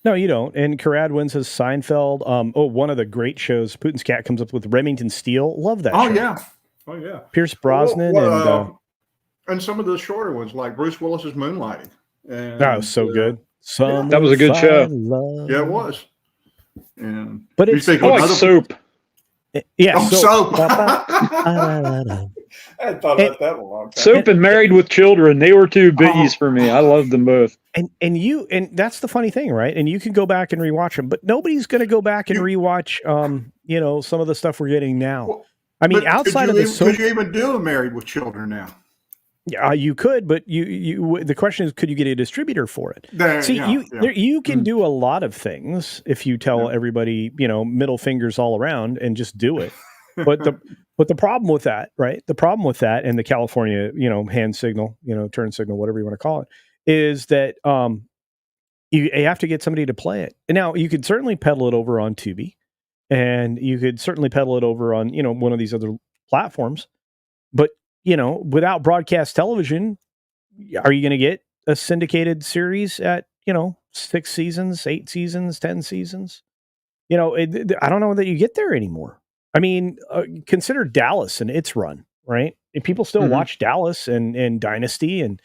No, you don't. And Carradwin says Seinfeld. One of the great shows. Putin's Cat comes up with Remington Steele. Love that. Oh show. yeah. Pierce Brosnan and some of the shorter ones like Bruce Willis's Moonlighting. And, so good. That was a good show. Yeah, it was. And but it's Soap. Yeah, Soap. I hadn't thought about that in a long time. Soap and Married with Children. They were two biggies for me. I loved them both. And that's the funny thing, right? And you can go back and rewatch them, but nobody's going to go back and rewatch, some of the stuff we're getting now. Well, I mean, outside of the soap, could you even do a Married with Children now? Yeah, you could, but you. The question is, could you get a distributor for it? You can do a lot of things if you tell everybody, middle fingers all around and just do it. But the problem with that, right? The problem with that and the California, hand signal, turn signal, whatever you want to call it, is that you have to get somebody to play it. And now you could certainly peddle it over on Tubi, and you could certainly peddle it over on one of these other platforms, but without broadcast television, are you going to get a syndicated series at 6 seasons, 8 seasons, 10 seasons? I don't know that you get there anymore. I mean, consider Dallas and its run, right? And people still watch Dallas and Dynasty and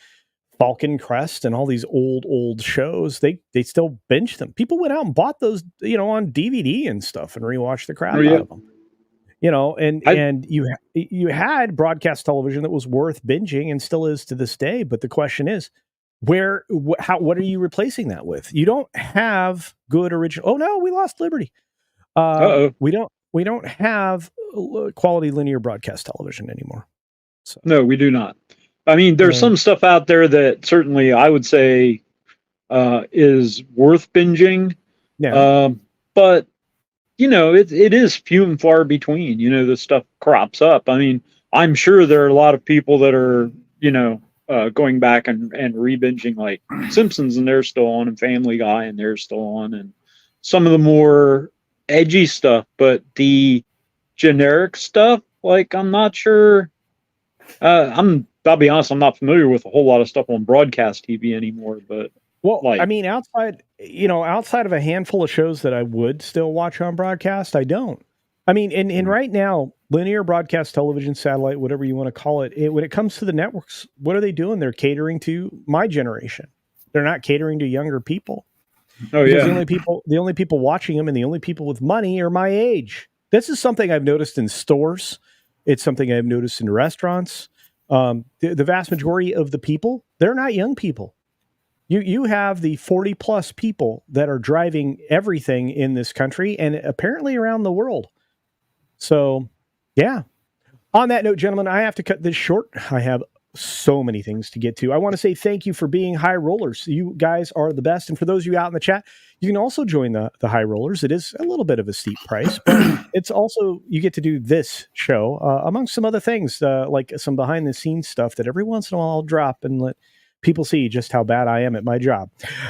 Falcon Crest and all these old shows. They still binge them. People went out and bought those, on DVD and stuff and rewatched the crap out of them. And you had broadcast television that was worth binging and still is to this day. But the question is, what are you replacing that with? You don't have good original. Oh no, we lost Liberty. We don't have quality linear broadcast television anymore. So. No, we do not. I mean, there's some stuff out there that certainly I would say is worth binging. Yeah. But it is few and far between. This stuff crops up. I mean, I'm sure there are a lot of people that are, going back and re-binging like Simpsons, and they're still on, and Family Guy, and they're still on, and some of the more edgy stuff. But the generic stuff, like, I'm not sure. I'll be honest, I'm not familiar with a whole lot of stuff on broadcast TV anymore. But I mean, outside of a handful of shows that I would still watch on broadcast, I don't. I mean, and right now, linear broadcast television, satellite, whatever you want to call it, when it comes to the networks, what are they doing? They're catering to my generation. They're not catering to younger people. Oh, because yeah. The only people watching them and the only people with money are my age. This is something I've noticed in stores. It's something I've noticed in restaurants. The vast majority of the people, they're not young people. You have the 40 plus people that are driving everything in this country and apparently around the world. So, yeah. On that note, gentlemen, I have to cut this short. I have so many things to get to. I want to say thank you for being high rollers. You guys are the best. And for those of you out in the chat, you can also join the high rollers. It is a little bit of a steep price, but it's also, you get to do this show amongst some other things, like some behind the scenes stuff that every once in a while I'll drop and let people see just how bad I am at my job.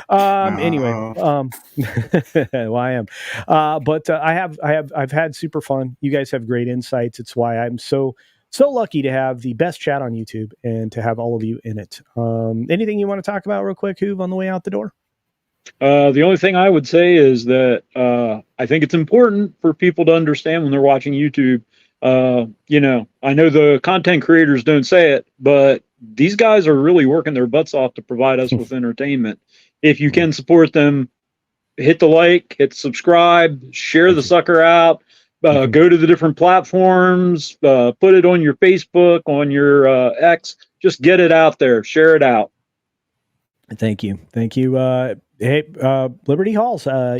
Anyway, well, I am, but I've had super fun. You guys have great insights. It's why I'm so lucky to have the best chat on YouTube and to have all of you in it. Anything you want to talk about real quick, Hoov, on the way out the door? The only thing I would say is that I think it's important for people to understand when they're watching YouTube. I know the content creators don't say it, but these guys are really working their butts off to provide us with entertainment. If you can support them, hit the like, hit subscribe, share the sucker out, go to the different platforms, put it on your Facebook, on your X, just get it out there, share it out. Thank you. Hey, Liberty Halls, I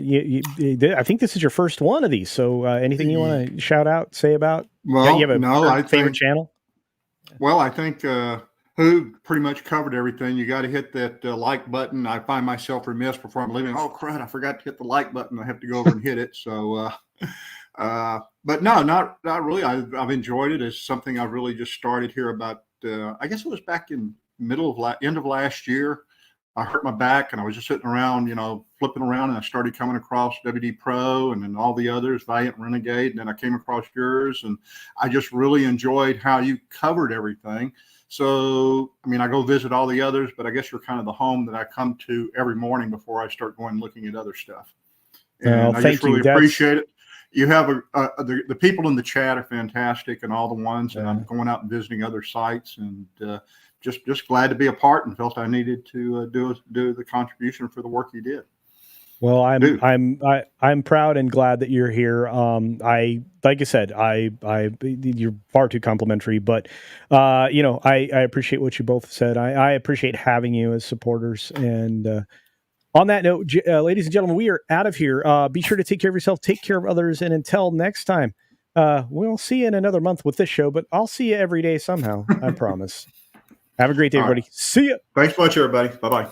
think this is your first one of these. So anything you want to shout out, say about? Well, you have a favorite channel? Well, I think who pretty much covered everything. You got to hit that like button. I find myself remiss before I'm leaving. Oh, crud, I forgot to hit the like button. I have to go over and hit it. So, but no, not really. I've enjoyed it. It's something I've really just started here about, I guess it was back in end of last year. I hurt my back and I was just sitting around, flipping around, and I started coming across WD Pro and then all the others, Valiant, Renegade, and then I came across yours, and I just really enjoyed how you covered everything. So, I go visit all the others, but I guess you're kind of the home that I come to every morning before I start going looking at other stuff. And I just really appreciate it. You have the people in the chat are fantastic, and all the ones, and I'm going out and visiting other sites, and just glad to be a part, and felt I needed to do the contribution for the work you did. Well, I'm proud and glad that you're here. Like I said, you're far too complimentary, but I appreciate what you both said. I appreciate having you as supporters. And on that note, ladies and gentlemen, we are out of here. Be sure to take care of yourself, take care of others, and until next time, we'll see you in another month with this show. But I'll see you every day somehow. I promise. Have a great day, everybody. Right. See ya. Thanks much, everybody. Bye-bye.